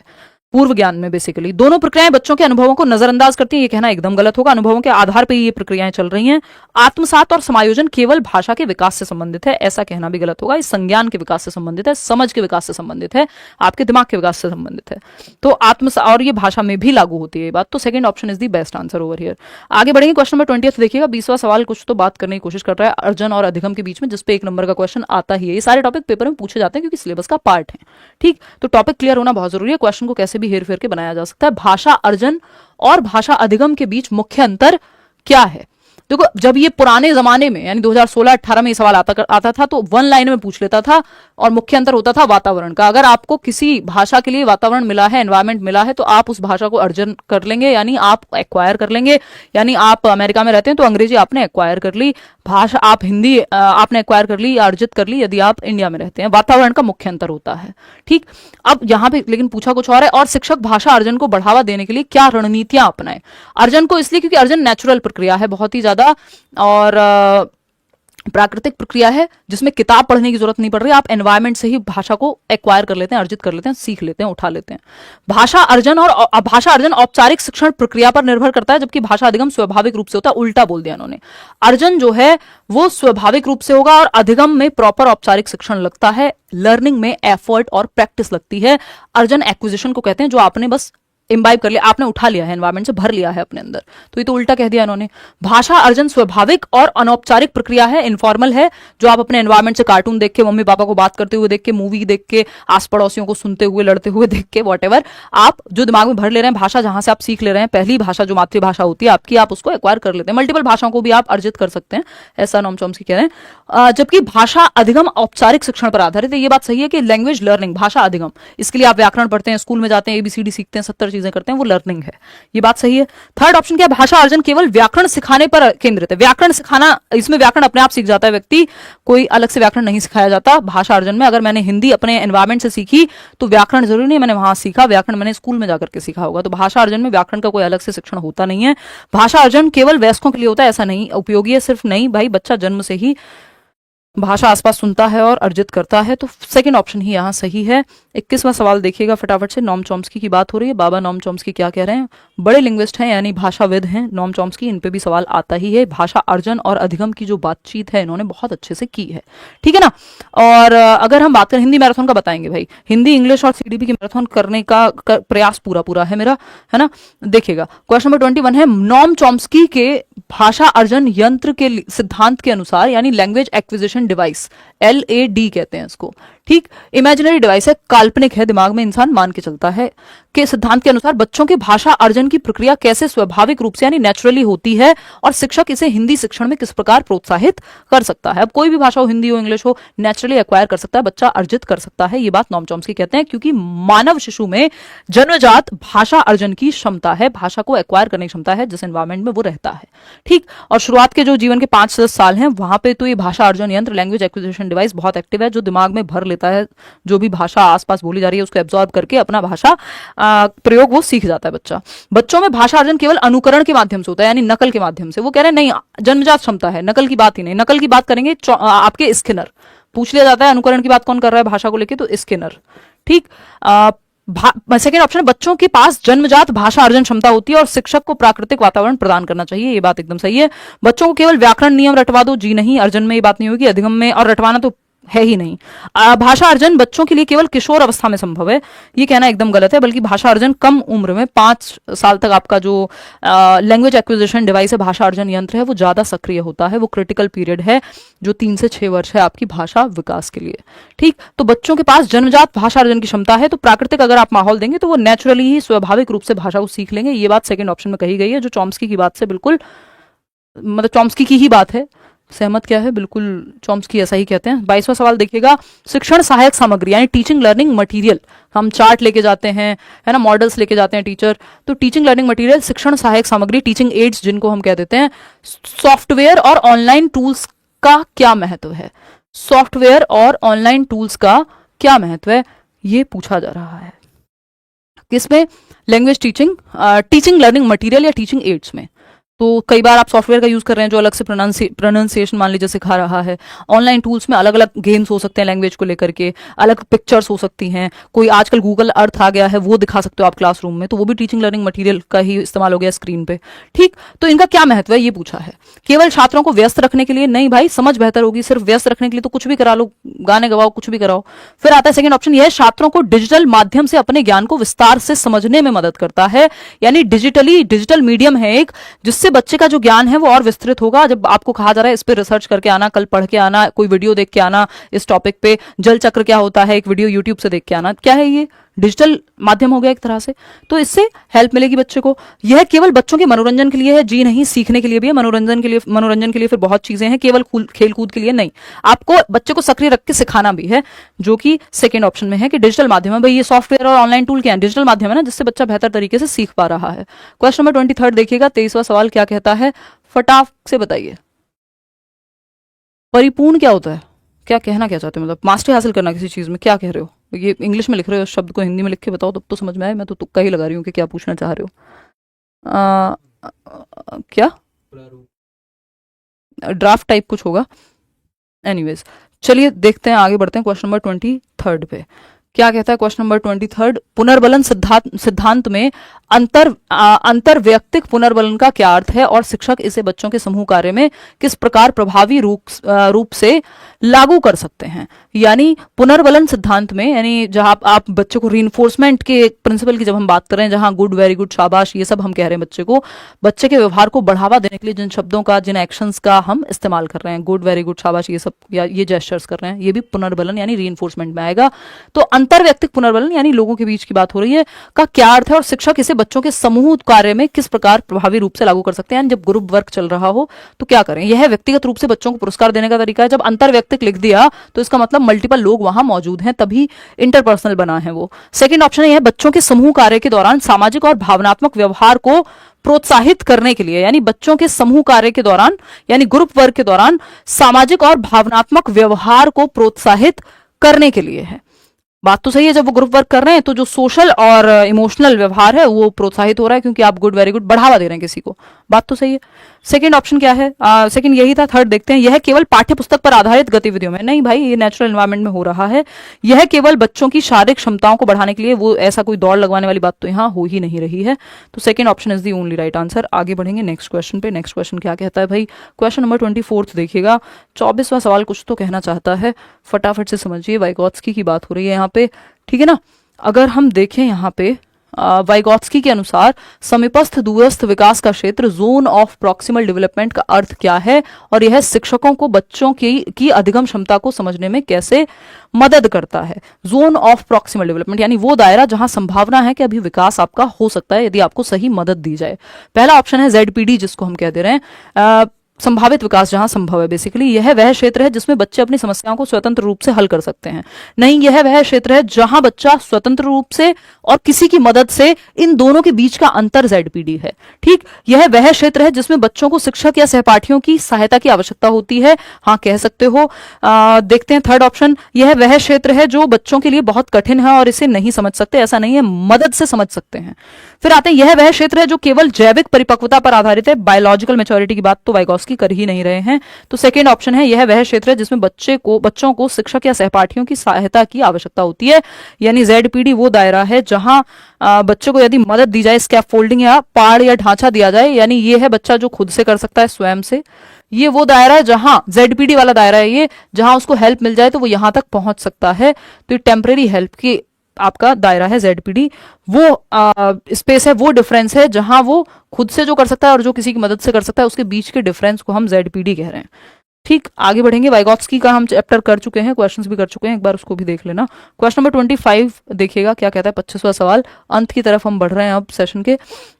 पूर्व ज्ञान में बेसिकली। दोनों प्रक्रियाएं बच्चों के अनुभवों को नजरअंदाज करती हैं, ये कहना एकदम गलत होगा। अनुभवों के आधार पर ये प्रक्रियाएं चल रही हैं। आत्मसात और समायोजन केवल भाषा के विकास से संबंधित है, ऐसा कहना भी गलत होगा। इस संज्ञान के विकास से संबंधित है, समझ के विकास से संबंधित है, आपके दिमाग के विकास से संबंधित है। तो आत्मसात, और ये भाषा में भी लागू होती है ये बात। तो second option is the best answer over here. आगे बढ़ेंगे, क्वेश्चन नंबर 20 देखिएगा। 20वां सवाल कुछ तो बात करने की कोशिश कर रहा है अर्जन और अधिगम के बीच में, जिसपे 1 नंबर का क्वेश्चन आता ही है। ये सारे टॉपिक पेपर में पूछे जाते हैं क्योंकि सिलेबस का पार्ट है। ठीक, तो टॉपिक क्लियर होना बहुत जरूरी है। क्वेश्चन को कैसे भी हेर फेर के बनाया जा सकता है। भाषा अर्जन और भाषा अधिगम के बीच मुख्य अंतर क्या है? देखो, जब ये पुराने जमाने में यानी 2016-18 में ये सवाल आता था तो 1 लाइन में पूछ लेता था, और मुख्य अंतर होता था वातावरण का। अगर आपको किसी भाषा के लिए वातावरण मिला है, एनवायरमेंट मिला है, तो आप उस भाषा को अर्जन कर लेंगे, यानी आप एक्वायर कर लेंगे। यानी आप अमेरिका में रहते हैं तो अंग्रेजी आपने एक्वायर कर ली, भाषा आप हिंदी आपने एक्वायर कर ली या अर्जित कर ली यदि आप इंडिया में रहते हैं। वातावरण का मुख्य अंतर होता है। ठीक, अब यहां पे लेकिन पूछा कुछ और है। और शिक्षक भाषा अर्जन को बढ़ावा देने के लिए क्या रणनीतियां अपनाएं? अर्जन को इसलिए क्योंकि अर्जन नेचुरल प्रक्रिया है, बहुत ही ज्यादा, और प्राकृतिक प्रक्रिया है, जिसमें किताब पढ़ने की जरूरत नहीं पड़ रही। आप एनवायरमेंट से ही भाषा को एक्वायर कर लेते हैं, अर्जित कर लेते हैं, सीख लेते हैं, उठा लेते हैं। भाषा अर्जन औपचारिक शिक्षण प्रक्रिया पर निर्भर करता है, जबकि भाषा अधिगम स्वाभाविक रूप से होता है। उल्टा बोल दिया इन्होंने। अर्जन जो है वो स्वाभाविक रूप से होगा, और अधिगम में प्रॉपर औपचारिक शिक्षण लगता है। लर्निंग में एफर्ट और प्रैक्टिस लगती है। अर्जन एक्विजिशन को कहते हैं, जो आपने बस इम्बाइब कर लिया, आपने उठा लिया है, एनवायरमेंट से भर लिया है अपने अंदर। तो ये तो उल्टा कह दिया इन्होंने। भाषा अर्जन स्वाभाविक और अनौपचारिक प्रक्रिया है, इनफॉर्मल है, जो आप अपने एनवायरमेंट से कार्टून देख के, मम्मी पापा को बात करते हुए देख के, मूवी देख के, आस पड़ोसियों को सुनते हुए, लड़ते हुए देख के, वॉटेवर आप जो दिमाग में भर ले रहे हैं, भाषा जहां से आप सीख ले रहे हैं, पहली भाषा जो मातृभाषा होती है आपकी, आप उसको एक्वायर कर लेते हैं। मल्टीपल भाषाओं को भी आप अर्जित कर सकते हैं, ऐसा नोम चॉम्स्की कह रहे हैं। जबकि भाषा अधिगम औपचारिक शिक्षण पर आधारित है। ये बात सही है कि लैंग्वेज लर्निंग, भाषा अधिगम, इसके लिए आप व्याकरण पढ़ते हैं, स्कूल में जाते हैं, एबीसीडी सीखते हैं, 70 चीजें करते हैं, वो लर्निंग है। ये बात सही है। थर्ड ऑप्शन क्या है? भाषा अर्जन केवल व्याकरण सिखाने पर केंद्रित है। व्याकरण सिखाना, इसमें व्याकरण अपने आप सीख जाता है व्यक्ति, कोई अलग से व्याकरण नहीं सिखाया जाता भाषा अर्जन में। अगर मैंने हिंदी अपने एनवायरमेंट से सीखी तो व्याकरण जरूरी नहीं मैंने वहां सीखा, व्याकरण मैंने स्कूल में जाकर के सीखा होगा। तो भाषा अर्जन में व्याकरण का कोई अलग से शिक्षण होता नहीं है। भाषा अर्जन केवल वयस्कों के लिए होता है, ऐसा नहीं। उपयोगी है सिर्फ नहीं भाई, बच्चा जन्म से ही भाषा आसपास सुनता है और अर्जित करता है। तो सेकंड ऑप्शन ही यहां सही है। 21वां सवाल देखिएगा फटाफट से। नोम चॉम्स्की की बात हो रही है। बाबा नोम चॉम्स्की क्या कह रहे हैं? बड़े लिंग्विस्ट हैं, यानी भाषाविद हैं नोम चॉम्स्की, इन पे भी सवाल आता ही है। भाषा अर्जन और अधिगम की जो बातचीत है इन्होंने बहुत अच्छे से की है, ठीक है ना। और अगर हम बात करें हिंदी मैराथन का, बताएंगे भाई, हिंदी, इंग्लिश और सीडीपी की मैराथन करने का प्रयास पूरा है मेरा, है ना। देखिएगा क्वेश्चन नंबर 21 है, नोम चॉम्स्की के भाषा अर्जन यंत्र के सिद्धांत के अनुसार, यानी लैंग्वेज एक्विजिशन डिवाइस, LAD कहते हैं इसको, ठीक, इमेजिनरी डिवाइस है, काल्पनिक है, दिमाग में इंसान मान के चलता है, के सिद्धांत के अनुसार बच्चों के भाषा अर्जन की प्रक्रिया कैसे स्वाभाविक रूप से यानी नेचुरली होती है और शिक्षक इसे हिंदी शिक्षण में किस प्रकार प्रोत्साहित कर सकता है। अब कोई भी भाषा हो, हिंदी हो, इंग्लिश हो, नेचुरली एक्वायर कर सकता है, बच्चा अर्जित कर सकता है, ये बात नॉम चॉम्स्की कहते हैं, क्योंकि मानव शिशु में जन्मजात भाषा अर्जन की क्षमता है, भाषा को एक्वायर करने की क्षमता है जिस एनवायरमेंट में वो रहता है। ठीक, और शुरुआत के जो जीवन के 5 से 10 साल हैं वहां पे तो ये भाषा अर्जन यंत्र, लैंग्वेज एक्विजिशन डिवाइस बहुत एक्टिव है, जो दिमाग में भर लेता है जो भी भाषा आसपास बोली जा रही है उसको एब्जॉर्ब करके अपना भाषा प्रयोग वो सीख जाता है बच्चा। बच्चों में भाषा अर्जन केवल अनुकरण के माध्यम से होता है, यानी नकल के माध्यम से। वो कह रहे हैं नहीं, जन्मजात क्षमता है, नकल की बात ही नहीं। नकल की बात करेंगे आपके स्किनर, पूछ लिया जाता है अनुकरण की बात कौन कर रहा है भाषा को लेके, तो स्किनर। ठीक, सेकेंड ऑप्शन, बच्चों के पास जन्मजात भाषा अर्जन क्षमता होती है और शिक्षक को प्राकृतिक वातावरण प्रदान करना चाहिए, ये बात एकदम सही है। बच्चों को केवल व्याकरण नियम रटवा दो, जी नहीं, अर्जन में ये बात नहीं होगी, अधिगम में, और रटवाना तो है ही नहीं। भाषा अर्जन बच्चों के लिए केवल किशोर अवस्था में संभव है, ये कहना एकदम गलत है, बल्कि भाषा अर्जन कम उम्र में 5 साल तक आपका जो लैंग्वेज एक्विजिशन डिवाइस है, भाषा अर्जन यंत्र है, वो ज्यादा सक्रिय होता है। वो क्रिटिकल पीरियड है जो 3 से 6 वर्ष है आपकी भाषा विकास के लिए। ठीक, तो बच्चों के पास जन्मजात भाषा अर्जन की क्षमता है, तो प्राकृतिक अगर आप माहौल देंगे तो वो नेचुरली ही स्वाभाविक रूप से भाषा को सीख लेंगे, ये बात सेकंड ऑप्शन में कही गई है, जो चॉम्स्की की बात से बिल्कुल, मतलब चॉम्स्की की ही बात है, सहमत क्या है, बिल्कुल चॉम्स्की ऐसा ही कहते हैं। 22वां सवाल देखिएगा, शिक्षण सहायक सामग्री यानी टीचिंग लर्निंग मटेरियल, हम चार्ट लेके जाते हैं, है ना, मॉडल्स लेके जाते हैं टीचर, तो टीचिंग लर्निंग मटेरियल, शिक्षण सहायक सामग्री, टीचिंग एड्स जिनको हम कह देते हैं, सॉफ्टवेयर और ऑनलाइन टूल्स का क्या महत्व है, सॉफ्टवेयर और ऑनलाइन टूल्स का क्या महत्व है, ये पूछा जा रहा है। किसमें, language teaching, teaching learning material या टीचिंग एड्स में। तो कई बार आप सॉफ्टवेयर का यूज कर रहे हैं जो अलग से प्रोनाउंसिएशन मान लीजिए सिखा रहा है। ऑनलाइन टूल्स में अलग अलग गेम्स हो सकते हैं लैंग्वेज को लेकर के, अलग पिक्चर्स हो सकती हैं, कोई आजकल गूगल अर्थ आ गया है वो दिखा सकते हो आप क्लासरूम में, तो वो भी टीचिंग लर्निंग मटेरियल का ही इस्तेमाल हो गया स्क्रीन पे। ठीक, तो इनका क्या महत्व है ये पूछा है। केवल छात्रों को व्यस्त रखने के लिए नहीं भाई, समझ बेहतर होगी, सिर्फ व्यस्त रखने के लिए तो कुछ भी करा लो, गाने गवाओ, कुछ भी कराओ। फिर आता है सेकंड ऑप्शन, यह छात्रों को डिजिटल माध्यम से अपने ज्ञान को विस्तार से समझने में मदद करता है, यानी डिजिटल मीडियम है एक, जिससे बच्चे का जो ज्ञान है वो और विस्तृत होगा। जब आपको कहा जा रहा है इस पे रिसर्च करके आना, कल पढ़ के आना, कोई वीडियो देख के आना इस टॉपिक पे, जल चक्र क्या होता है एक वीडियो यूट्यूब से देख के आना, क्या है ये, डिजिटल माध्यम हो गया एक तरह से, तो इससे हेल्प मिलेगी बच्चे को। यह केवल बच्चों के मनोरंजन के लिए है, जी नहीं, सीखने के लिए भी है, मनोरंजन के लिए फिर बहुत चीजें हैं, केवल खेल कूद के लिए नहीं, आपको बच्चे को सक्रिय रख के सिखाना भी है, जो कि सेकंड ऑप्शन में है कि डिजिटल माध्यम है। भाई ये सॉफ्टवेयर और ऑनलाइन टूल क्या है, डिजिटल माध्यम है ना, जिससे बच्चा बेहतर तरीके से सीख पा रहा है। क्वेश्चन नंबर 23 देखिएगा, 23वां सवाल क्या कहता है, फटाफट से बताइए। परिपूर्ण क्या होता है, क्या कहना क्या चाहते हो, मतलब मास्टरी हासिल करना किसी चीज में, क्या कह रहे हो, ये इंग्लिश में लिख रहे हो, शब्द को हिंदी में लिख के बताओ तब तो समझ में आए, मैं तो तुक्का ही लगा रही हूँ कि क्या पूछना चाह रहे हो। क्या ड्राफ्ट टाइप कुछ होगा, एनीवेज चलिए देखते हैं, आगे बढ़ते हैं क्वेश्चन नंबर 23 पे। क्या कहता है क्वेश्चन नंबर 23, पुनर्बलन सिद्धांत में अंतर्वैयक्तिक पुनर्बलन का क्या अर्थ है और शिक्षक इसे बच्चों के समूह कार्य में किस प्रकार प्रभावी रूप से लागू कर सकते हैं। यानी पुनर्बलन सिद्धांत में, यानी जहां आप बच्चे को रीइंफोर्समेंट के प्रिंसिपल की जब हम बात कर रहे हैं, जहां गुड, वेरी गुड, शाबाश, ये सब हम कह रहे हैं बच्चे को, बच्चे के व्यवहार को बढ़ावा देने के लिए जिन शब्दों का, जिन एक्शंस का हम इस्तेमाल कर रहे हैं, गुड, वेरी गुड, शाबाश, ये सब, या ये जेस्चर्स कर रहे हैं, ये भी पुनर्बलन यानी रीइंफोर्समेंट में आएगा। तो अंतर्वैयक्तिक पुनर्बलन यानी लोगों के बीच की बात हो रही है, का क्या अर्थ है और शिक्षक इसे बच्चों के समूह कार्य में किस प्रकार प्रभावी रूप से लागू कर सकते हैं। जब ग्रुप वर्क चल रहा हो तो क्या करें, यह व्यक्तिगत रूप से बच्चों को पुरस्कार देने का तरीका है। जब अंतर्वैयक्तिक लिख दिया तो इसका मतलब मल्टीपल लोग वहां मौजूद हैं, तभी इंटरपर्सनल बना है वो। सेकंड ऑप्शन है बच्चों के समूह कार्य के दौरान सामाजिक और भावनात्मक व्यवहार को प्रोत्साहित करने के लिए, यानी बच्चों के समूह कार्य के दौरान, यानी ग्रुप वर्क के दौरान सामाजिक और भावनात्मक व्यवहार को प्रोत्साहित करने के लिए है। बात तो सही है, जब वो ग्रुप वर्क कर रहे हैं तो जो सोशल और इमोशनल व्यवहार है वो प्रोत्साहित हो रहा है, क्योंकि आप गुड, वेरी गुड बढ़ावा दे रहे हैं किसी को, बात तो सही है। सेकंड ऑप्शन क्या है, सेकंड यही था। थर्ड देखते हैं, यह केवल पाठ्य पुस्तक पर आधारित गतिविधियों में, नहीं भाई, ये नेचुरल एनवायरनमेंट में हो रहा है। यह केवल बच्चों की शारीरिक क्षमताओं को बढ़ाने के लिए, वो ऐसा कोई दौड़ लगवाने वाली बात तो यहाँ हो ही नहीं रही है। तो second option is the only right answer. आगे बढ़ेंगे नेक्स्ट क्वेश्चन पे। नेक्स्ट क्वेश्चन क्या कहता है भाई, क्वेश्चन नंबर 24 देखिएगा, 24वां सवाल कुछ तो कहना चाहता है, फटाफट से समझिए। वाइगोत्स्की की बात हो रही है यहाँ पे, ठीक है ना। अगर हम देखें यहाँ पे वाइगॉत्स्की के अनुसार समीपस्थ दूरस्थ विकास का क्षेत्र जोन ऑफ प्रॉक्सिमल डेवलपमेंट का अर्थ क्या है और यह शिक्षकों को बच्चों की अधिगम क्षमता को समझने में कैसे मदद करता है। जोन ऑफ प्रॉक्सिमल डेवलपमेंट यानी वो दायरा जहां संभावना है कि अभी विकास आपका हो सकता है यदि आपको सही मदद दी जाए। पहला ऑप्शन है ZPD जिसको हम कह दे रहे हैं, संभावित विकास जहां संभव है। बेसिकली यह वह क्षेत्र है जिसमें बच्चे अपनी समस्याओं को स्वतंत्र रूप से हल कर सकते हैं। नहीं, यह वह क्षेत्र है जहां बच्चा स्वतंत्र रूप से और किसी की मदद से, इन दोनों के बीच का अंतर ZPD है। ठीक, यह वह क्षेत्र है जिसमें बच्चों को शिक्षक या सहपाठियों की सहायता की आवश्यकता होती है। हाँ, कह सकते हो। देखते हैं थर्ड ऑप्शन, यह वह क्षेत्र है जो बच्चों के लिए बहुत कठिन है और इसे नहीं समझ सकते, ऐसा नहीं है, मदद से समझ सकते हैं। फिर आते हैं, यह वह क्षेत्र है जो केवल जैविक परिपक्वता पर आधारित है। बायोलॉजिकल मैच्योरिटी की बात तो वाइगॉत्स्की कर ही नहीं रहे हैं। तो सेकंड ऑप्शन है, यह वह क्षेत्र है जिसमें बच्चों को शिक्षक या सहपाठियों की सहायता की आवश्यकता होती है। यानी ZPD वो दायरा है जहां बच्चों को यदि मदद दी जाए, स्कैफोल्डिंग या पाड़ या ढांचा दिया जाए, यानी ये है बच्चा जो खुद से कर सकता है स्वयं से। ये वो दायरा है जहां ZPD वाला दायरा है ये, जहां उसको हेल्प मिल जाए तो वो यहां तक पहुंच सकता है। तो ये टेम्परेरी हेल्प की आपका दायरा है ZPD। वो स्पेस है, वो डिफरेंस है जहां वो खुद से जो कर सकता है और जो किसी की मदद से कर सकता है, उसके बीच के डिफरेंस को हम ZPD कह रहे हैं। ठीक, आगे बढ़ेंगे। वाइगॉत्स्की का हम चैप्टर कर चुके हैं, क्वेश्चंस भी कर चुके हैं, एक बार उसको भी देख लेना। क्वेश्चन नंबर 25 देखिएगा क्या कहता है, 25वां सवाल। अंत की तरफ हम बढ़ रहे हैं अब सेशन के।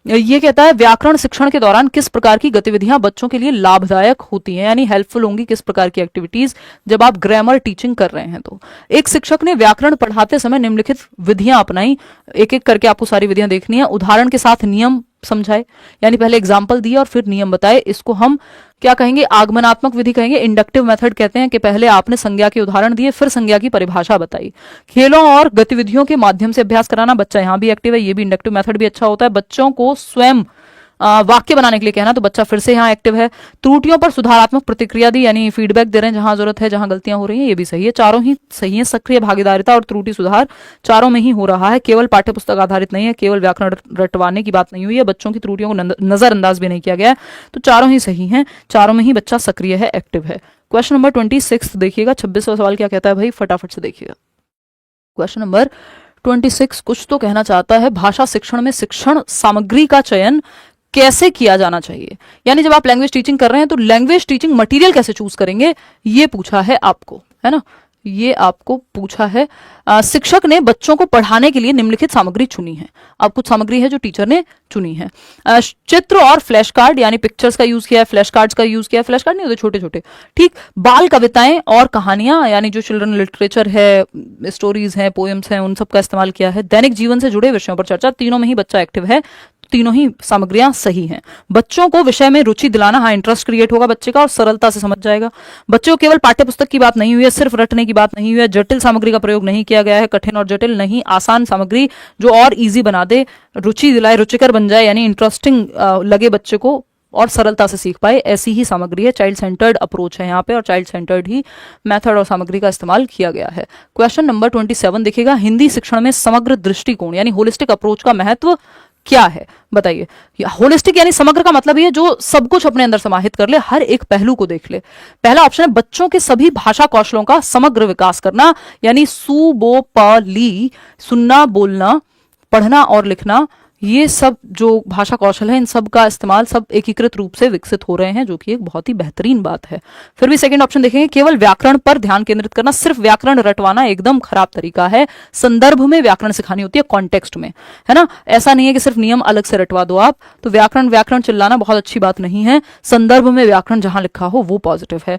ये कहता है, व्याकरण शिक्षण के दौरान किस प्रकार की गतिविधियां बच्चों के लिए लाभदायक होती हैं, यानी हेल्पफुल होंगी किस प्रकार की एक्टिविटीज जब आप ग्रामर टीचिंग कर रहे हैं। तो एक शिक्षक ने व्याकरण पढ़ाते समय निम्नलिखित विधियां अपनाई। एक एक करके आपको सारी विधियां देखनी है। उदाहरण के साथ नियम समझाए, यानी पहले एग्जाम्पल दिए और फिर नियम बताए। इसको हम क्या कहेंगे, आगमनात्मक विधि कहेंगे, इंडक्टिव मेथड कहते हैं कि पहले आपने संज्ञा के उदाहरण दिए फिर संज्ञा की परिभाषा बताई। खेलों और गतिविधियों के माध्यम से अभ्यास कराना, बच्चा यहां भी एक्टिव है, ये भी इंडक्टिव मेथड भी अच्छा होता है। बच्चों को स्वयं वाक्य बनाने के लिए कहना, तो बच्चा फिर से यहाँ एक्टिव है। त्रुटियों पर सुधारात्मक प्रतिक्रिया दी, यानी फीडबैक दे रहे हैं जहां जरूरत है, जहां गलतियां हो रही हैं, ये भी सही है। चारों ही सही है। सक्रिय भागीदारिता और त्रुटि सुधार चारों में ही हो रहा है, केवल पाठ्यपुस्तक आधारित नहीं है, केवल व्याकरण रटवाने की बात नहीं हुई है, बच्चों की त्रुटियों को नजरअंदाज भी नहीं किया गया है। तो चारों ही सही है, चारों में ही बच्चा सक्रिय है, एक्टिव है। क्वेश्चन नंबर 26 देखिएगा। 26वां सवाल क्या कहता है भाई, फटाफट से देखिएगा। क्वेश्चन नंबर 26 कुछ तो कहना चाहता है, भाषा शिक्षण में शिक्षण सामग्री का चयन कैसे किया जाना चाहिए, यानी जब आप लैंग्वेज टीचिंग कर रहे हैं तो लैंग्वेज टीचिंग मटेरियल कैसे चूज करेंगे, ये पूछा है आपको, है ना, ये आपको पूछा है। शिक्षक ने बच्चों को पढ़ाने के लिए निम्नलिखित सामग्री चुनी है। अब कुछ सामग्री है जो टीचर ने चुनी है। चित्र और फ्लैश कार्ड, यानी पिक्चर्स का यूज किया है, फ्लैश कार्ड्स का यूज किया है। फ्लैश कार्ड नहीं होते, छोटे छोटे। ठीक, बाल कविताएं और कहानियां, यानी जो चिल्ड्रन लिटरेचर है, स्टोरीज हैं, पोएम्स हैं, उन सब का इस्तेमाल किया है। दैनिक जीवन से जुड़े विषयों पर चर्चा, तीनों में ही बच्चा एक्टिव है, तीनों ही सामग्रियां सही हैं। बच्चों को विषय में रुचि दिलाना, हाँ, इंटरेस्ट क्रिएट होगा बच्चे का और सरलता से समझ जाएगा। बच्चों को केवल पाठ्यपुस्तक की बात नहीं हुई है, सिर्फ रटने की बात नहीं हुई है, जटिल सामग्री का प्रयोग नहीं किया गया है, कठिन और जटिल नहीं, आसान सामग्री जो और इजी बना दे, रुचि दिलाए, रुचिकर बन जाए, यानी इंटरेस्टिंग लगे बच्चे को और सरलता से सीख पाए, ऐसी ही सामग्री है। चाइल्ड सेंटर्ड अप्रोच है यहाँ पे और चाइल्ड सेंटर्ड ही मेथड और सामग्री का इस्तेमाल किया गया है। क्वेश्चन नंबर 27 देखिएगा, हिंदी शिक्षण में समग्र दृष्टिकोण यानी होलिस्टिक अप्रोच का महत्व क्या है, बताइए। होलिस्टिक यानी समग्र का मतलब ये जो सब कुछ अपने अंदर समाहित कर ले, हर एक पहलू को देख ले। पहला ऑप्शन है, बच्चों के सभी भाषा कौशलों का समग्र विकास करना, यानी सु बो प ली, सुनना, बोलना, पढ़ना और लिखना, ये सब जो भाषा कौशल है, इन सब का इस्तेमाल सब एकीकृत रूप से विकसित हो रहे हैं, जो कि एक बहुत ही बेहतरीन बात है। फिर भी सेकंड ऑप्शन देखेंगे, केवल व्याकरण पर ध्यान केंद्रित करना, सिर्फ व्याकरण रटवाना एकदम खराब तरीका है। संदर्भ में व्याकरण सिखानी होती है, कॉन्टेक्स्ट में, है ना। ऐसा नहीं है कि सिर्फ नियम अलग से रटवा दो आप, तो व्याकरण व्याकरण चिल्लाना बहुत अच्छी बात नहीं है। संदर्भ में व्याकरण जहां लिखा हो वो पॉजिटिव है।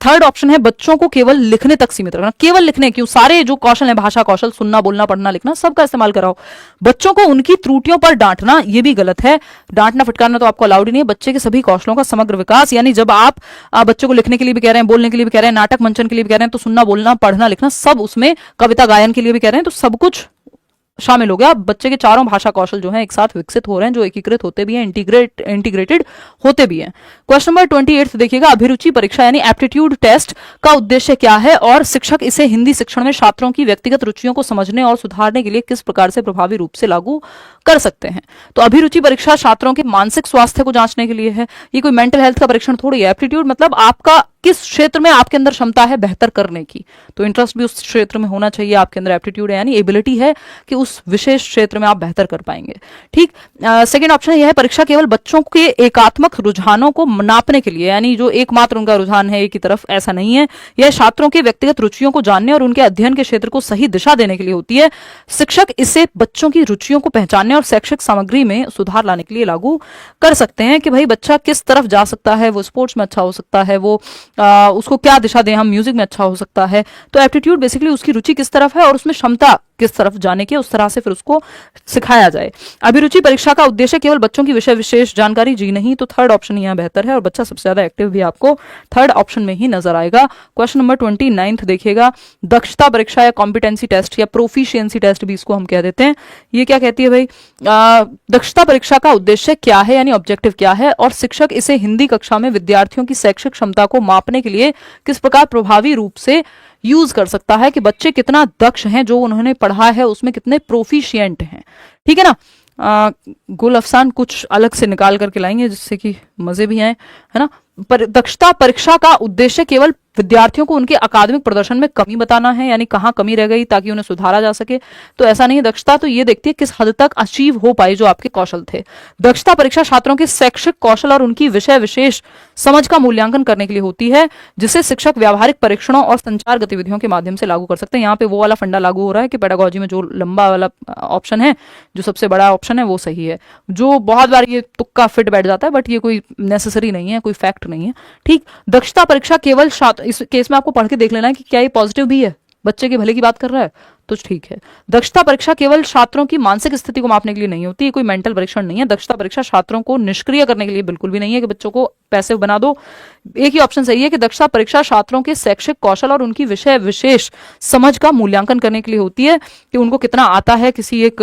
थर्ड ऑप्शन है, बच्चों को केवल लिखने तक सीमित रखना। केवल लिखने क्यों, सारे जो कौशल है, भाषा कौशल, सुनना, बोलना, पढ़ना, लिखना, सबका इस्तेमाल कराओ। बच्चों को उनकी त्रुटियों पर डांटना, ये भी गलत है। डांटना फटकारना तो आपको अलाउड ही नहीं है। बच्चे के सभी कौशलों का समग्र विकास, यानी जब आप बच्चे को लिखने के लिए भी कह रहे हैं, बोलने के लिए भी कह रहे हैं, नाटक मंचन के लिए भी कह रहे हैं, तो सुनना, बोलना, पढ़ना, लिखना सब उसमें, कविता गायन के लिए भी कह रहे हैं, तो सब कुछ शामिल हो गया। बच्चे के चारों भाषा कौशल जो हैं एक साथ विकसित हो रहे हैं, जो एकीकृत होते भी हैं, इंटीग्रेटेड होते भी हैं। क्वेश्चन नंबर 28 देखिएगा, अभिरुचि परीक्षा यानी एप्टीट्यूड टेस्ट का उद्देश्य क्या है और शिक्षक इसे हिंदी शिक्षण में छात्रों की व्यक्तिगत रुचियों को समझने और सुधारने के लिए किस प्रकार से प्रभावी रूप से लागू कर सकते हैं। तो अभिरुचि परीक्षा छात्रों के मानसिक स्वास्थ्य को जांचने के लिए है। ये कोई मेंटल हेल्थ का परीक्षण थोड़ी है। एप्टीट्यूड मतलब आपका किस क्षेत्र में आपके अंदर क्षमता है बेहतर करने की, तो इंटरेस्ट भी उस क्षेत्र में होना चाहिए, आपके अंदर एप्टीट्यूड है यानी एबिलिटी है कि उस विशेष क्षेत्र में आप बेहतर कर पाएंगे। ठीक, सेकंड ऑप्शन यह है परीक्षा केवल बच्चों के एकात्मक रुझानों को नापने के लिए, यानी जो एकमात्र उनका रुझान है एक ही तरफ, ऐसा नहीं है। यह छात्रों के व्यक्तिगत रुचियों को जानने और उनके अध्ययन के क्षेत्र को सही दिशा देने के लिए होती है। शिक्षक इसे बच्चों की रुचियों को पहचानने और शैक्षिक सामग्री में सुधार लाने के लिए लागू कर सकते हैं कि भाई बच्चा किस तरफ जा सकता है, वो स्पोर्ट्स में अच्छा हो सकता है, वो उसको क्या दिशा दें, हम म्यूजिक में अच्छा हो सकता है। तो एप्टीट्यूड बेसिकली उसकी रुचि किस तरफ है और उसमें क्षमता किस तरफ जाने की, उस तरह से फिर उसको सिखाया जाए। अभिरुचि परीक्षा का उद्देश्य केवल बच्चों की विषय विशेष जानकारी जी नहीं, तो थर्ड ऑप्शन यहाँ बेहतर है और बच्चा सबसे ज्यादा एक्टिव भी आपको थर्ड ऑप्शन में ही नजर आएगा। क्वेश्चन नंबर 29 देखिएगा, दक्षता परीक्षा या कॉम्पिटेंसी टेस्ट या प्रोफिशिएंसी टेस्ट भी इसको हम कह देते हैं। ये क्या कहती है भाई, दक्षता परीक्षा का उद्देश्य क्या है यानी ऑब्जेक्टिव क्या है, और शिक्षक इसे हिंदी कक्षा में विद्यार्थियों की शैक्षिक क्षमता को मापने के लिए किस प्रकार प्रभावी रूप से यूज कर सकता है कि बच्चे कितना दक्ष हैं, जो उन्होंने पढ़ा है उसमें कितने प्रोफिशिएंट हैं। ठीक है ना, गुल अफसान कुछ अलग से निकाल करके लाएंगे जिससे कि मजे भी आए, है ना। पर दक्षता परीक्षा का उद्देश्य केवल विद्यार्थियों को उनके अकादमिक प्रदर्शन में कमी बताना है, यानी कहाँ कमी रह गई ताकि उन्हें सुधारा जा सके, तो ऐसा नहीं है। दक्षता तो ये देखती है किस हद तक अचीव हो पाए जो आपके कौशल थे। दक्षता परीक्षा छात्रों के शैक्षिक कौशल और उनकी विषय विशेष समझ का मूल्यांकन करने के लिए होती है, जिसे शिक्षक व्यावहारिक परीक्षणों और संचार गतिविधियों के माध्यम से लागू कर सकते हैं। यहाँ पे वो वाला फंडा लागू हो रहा है कि पेडागोजी में जो लंबा वाला ऑप्शन है, जो सबसे बड़ा ऑप्शन है, वो सही है। जो बहुत बार ये तुक्का फिट बैठ जाता है, बट ये कोई नेसेसरी नहीं है, कोई फैक्ट नहीं है। ठीक, दक्षता परीक्षा केवल इस केस में आपको पढ़ के देख लेना है कि क्या ये पॉजिटिव भी है, बच्चे के भले की बात कर रहा है, तो ठीक है। दक्षता परीक्षा केवल छात्रों की मानसिक स्थिति को मापने के लिए नहीं होती, ये कोई मेंटल परीक्षण नहीं है। दक्षता परीक्षा छात्रों को निष्क्रिय करने के लिए बिल्कुल भी नहीं है कि बच्चों को पैसिव बना दो। एक ही ऑप्शन सही है कि दक्षता परीक्षा छात्रों के शैक्षिक कौशल और उनकी विषय विशेष समझ का मूल्यांकन करने के लिए होती है कि उनको कितना आता है किसी एक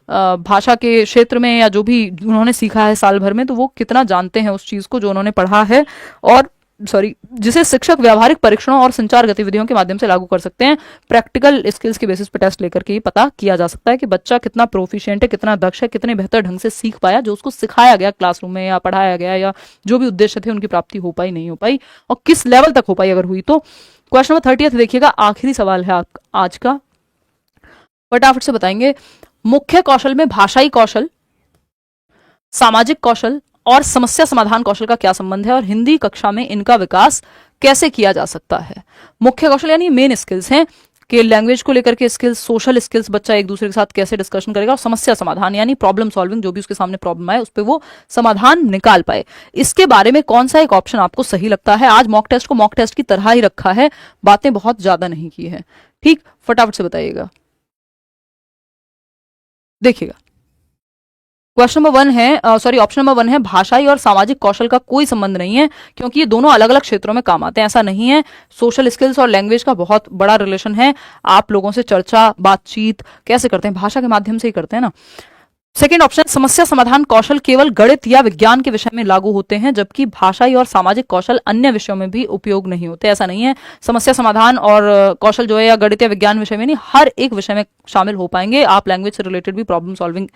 भाषा के क्षेत्र में, या जो भी उन्होंने सीखा है साल भर में, तो वो कितना जानते हैं उस चीज को जो उन्होंने पढ़ा है, और जिसे शिक्षक व्यावहारिक परीक्षणों और संचार गतिविधियों के माध्यम से लागू कर सकते हैं। प्रैक्टिकल स्किल्स के बेसिस पे टेस्ट लेकर के ही पता किया जा सकता है कि बच्चा कितना प्रोफिशिएंट है, कितना दक्ष है, कितने बेहतर ढंग से सीख पाया जो उसको सिखाया गया क्लासरूम में या पढ़ाया गया, या जो भी उद्देश्य थे उनकी प्राप्ति हो पाई नहीं हो पाई, और किस लेवल तक हो पाई अगर हुई तो। क्वेश्चन नंबर 30 देखिएगा, आखिरी सवाल है आज का, फटाफट से बताएंगे। मुख्य कौशल में भाषाई कौशल, सामाजिक कौशल और समस्या समाधान कौशल का क्या संबंध है, और हिंदी कक्षा में इनका विकास कैसे किया जा सकता है। मुख्य कौशल यानी मेन स्किल्स हैं कि लैंग्वेज को लेकर के स्किल्स, सोशल स्किल्स, बच्चा एक दूसरे के साथ कैसे डिस्कशन करेगा, और समस्या समाधान यानी प्रॉब्लम सॉल्विंग, जो भी उसके सामने प्रॉब्लम आए उस पर वो समाधान निकाल पाए। इसके बारे में कौन सा एक ऑप्शन आपको सही लगता है। आज मॉक टेस्ट को मॉक टेस्ट की तरह ही रखा है, बातें बहुत ज्यादा नहीं की है। ठीक, फटाफट से बताइएगा। देखिएगा, क्वेश्चन नंबर 1 है, ऑप्शन नंबर 1 है भाषाई और सामाजिक कौशल का कोई संबंध नहीं है, क्योंकि ये दोनों अलग अलग क्षेत्रों में काम आते हैं। ऐसा नहीं है, सोशल स्किल्स और लैंग्वेज का बहुत बड़ा रिलेशन है। आप लोगों से चर्चा बातचीत कैसे करते हैं, भाषा के माध्यम से ही करते हैं ना। सेकेंड ऑप्शन, समस्या समाधान कौशल केवल गणित या विज्ञान के विषय में लागू होते हैं, जबकि भाषाई और सामाजिक कौशल अन्य विषयों में भी उपयोग नहीं होते। ऐसा नहीं है, समस्या समाधान और कौशल जो है या गणित या विज्ञान विषय में नहीं, हर एक विषय में शामिल हो पाएंगे। आप लैंग्वेज से रिलेटेड भी प्रॉब्लम सॉल्विंग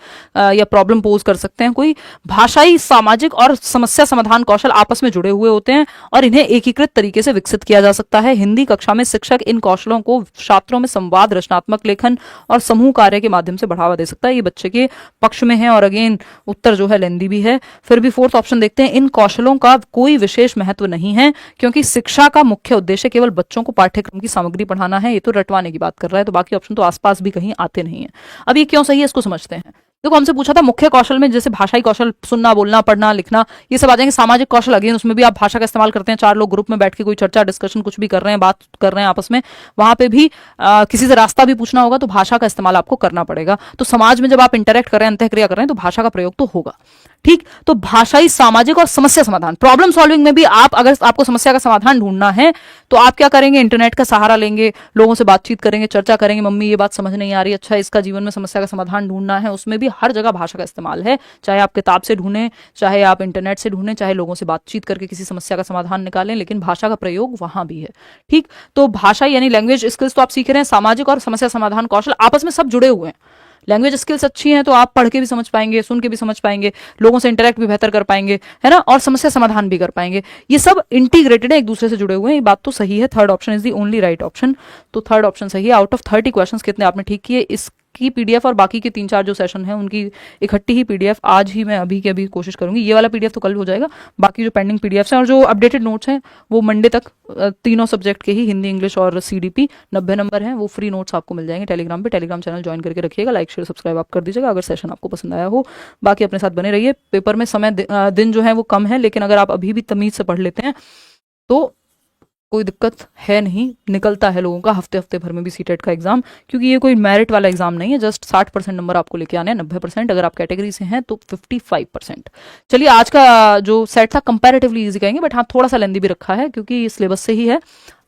या प्रॉब्लम पोज कर सकते हैं कोई। भाषाई, सामाजिक और समस्या समाधान कौशल आपस में जुड़े हुए होते हैं और इन्हें एकीकृत तरीके से विकसित किया जा सकता है। हिंदी कक्षा में शिक्षक इन कौशलों को छात्रों में संवाद, रचनात्मक लेखन और समूह कार्य के माध्यम से बढ़ावा दे सकता है। ये बच्चे के पक्ष में है, और अगेन उत्तर जो है लेंदी भी है। फिर भी फोर्थ ऑप्शन देखते हैं, इन कौशलों का कोई विशेष महत्व नहीं है, क्योंकि शिक्षा का मुख्य उद्देश्य केवल बच्चों को पाठ्यक्रम की सामग्री पढ़ाना है। ये तो रटवाने की बात कर रहा है, तो बाकी ऑप्शन तो आसपास भी कहीं आते नहीं है। अब ये क्यों सही है इसको समझते हैं। देखो, हमसे पूछा था मुख्य कौशल में जैसे भाषाई कौशल, सुनना, बोलना, पढ़ना, लिखना, ये सब आ जाएंगे। सामाजिक कौशल अगेन उसमें भी आप भाषा का इस्तेमाल करते हैं, चार लोग ग्रुप में बैठ के कोई चर्चा, डिस्कशन कुछ भी कर रहे हैं, बात कर रहे हैं आपस में, वहां पे भी किसी से रास्ता भी पूछना होगा तो भाषा का इस्तेमाल आपको करना पड़ेगा। तो समाज में जब आप इंटरेक्ट कर रहे हैं, अंतःक्रिया कर रहे हैं, तो भाषा का प्रयोग तो होगा। ठीक, तो भाषाई, सामाजिक और समस्या समाधान, प्रॉब्लम सॉल्विंग में भी आप, अगर आपको समस्या का समाधान ढूंढना है तो आप क्या करेंगे, इंटरनेट का सहारा लेंगे, लोगों से बातचीत करेंगे, चर्चा करेंगे, मम्मी ये बात समझ नहीं आ रही, अच्छा इसका जीवन में समस्या का समाधान ढूंढना है। उसमें भी हर जगह भाषा का इस्तेमाल है, चाहे आप किताब से ढूंढें, चाहे आप इंटरनेट से ढूंढें, चाहे लोगों से बातचीत करके किसी समस्या का समाधान निकालें, लेकिन भाषा का प्रयोग वहां भी है। ठीक, तो भाषा यानी लैंग्वेज स्किल्स तो आप सीख रहे हैं, सामाजिक और समस्या समाधान कौशल आपस में सब जुड़े हुए हैं, लैंग्वेज स्किल्स अच्छी हैं तो आप पढ़ के भी समझ पाएंगे, सुन के भी समझ पाएंगे, लोगों से इंटरेक्ट भी बेहतर कर पाएंगे, है ना, और समस्या समाधान भी कर पाएंगे। ये सब इंटीग्रेटेड है, एक दूसरे से जुड़े हुए हैं, ये बात तो सही है। Third option is the only right option. तो थर्ड ऑप्शन सही है। आउट ऑफ 30 क्वेश्चन कितने आपने ठीक किए? इसकी पीडीएफ और बाकी के 3-4 जो सेशन है उनकी इकट्ठी ही पीडीएफ आज ही मैं अभी के अभी कोशिश करूंगी। ये वाला पीडीएफ तो कल हो जाएगा, बाकी जो पेंडिंग पीडीएफ हैं और जो अपडेटेड नोट्स हैं वो मंडे तक तीनों सब्जेक्ट के ही, हिंदी, इंग्लिश और सीडीपी 90 नंबर हैं, वो फ्री नोट्स आपको मिल जाएंगे टेलीग्राम पे। टेलीग्राम चैनल ज्वाइन करके रखिएगा, लाइक शेयर सब्सक्राइब आप कर दीजिएगा अगर सेशन आपको पसंद आया हो। बाकी अपने साथ बने रहिए। पेपर में समय दिन जो है वो कम है, लेकिन अगर आप अभी भी तमीज से पढ़ लेते हैं तो कोई दिक्कत है नहीं। निकलता है लोगों का हफ्ते हफ्ते भर में भी सीटेट का एग्जाम, क्योंकि ये कोई मेरिट वाला एग्जाम नहीं है। जस्ट 60% नंबर आपको लेके आने हैं, 90% अगर आप कैटेगरी से हैं तो 55%। चलिए, आज का जो सेट था कंपैरेटिवली इजी कहेंगे, बट हाँ थोड़ा सा लेंदी भी रखा है क्योंकि सिलेबस से ही है।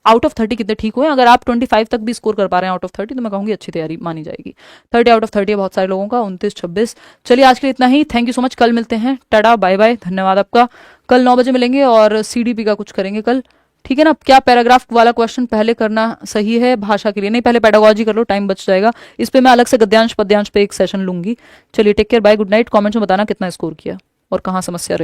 आउट ऑफ 30 कितने ठीक हुए? अगर आप 25 तक भी स्कोर कर पा रहे हैं आउट ऑफ 30 तो मैं कहूंगी अच्छी तैयारी मानी जाएगी। 30 आउट ऑफ 30 है बहुत सारे लोगों का, 29-26। चलिए आज के लिए इतना ही। Thank you so much. कल मिलते हैं। टाटा बाय बाय, धन्यवाद आपका। कल 9 बजे मिलेंगे और सीडीपी का कुछ करेंगे कल, ठीक है ना। क्या पैराग्राफ वाला क्वेश्चन पहले करना सही है भाषा के लिए? नहीं, पहले पेडागोजी कर लो, टाइम बच जाएगा। इस पे मैं अलग से गद्यांश पद्यांश पे एक सेशन लूंगी। चलिए take care, bye, good night. Comments में बताना कितना स्कोर किया और कहाँ समस्या रही।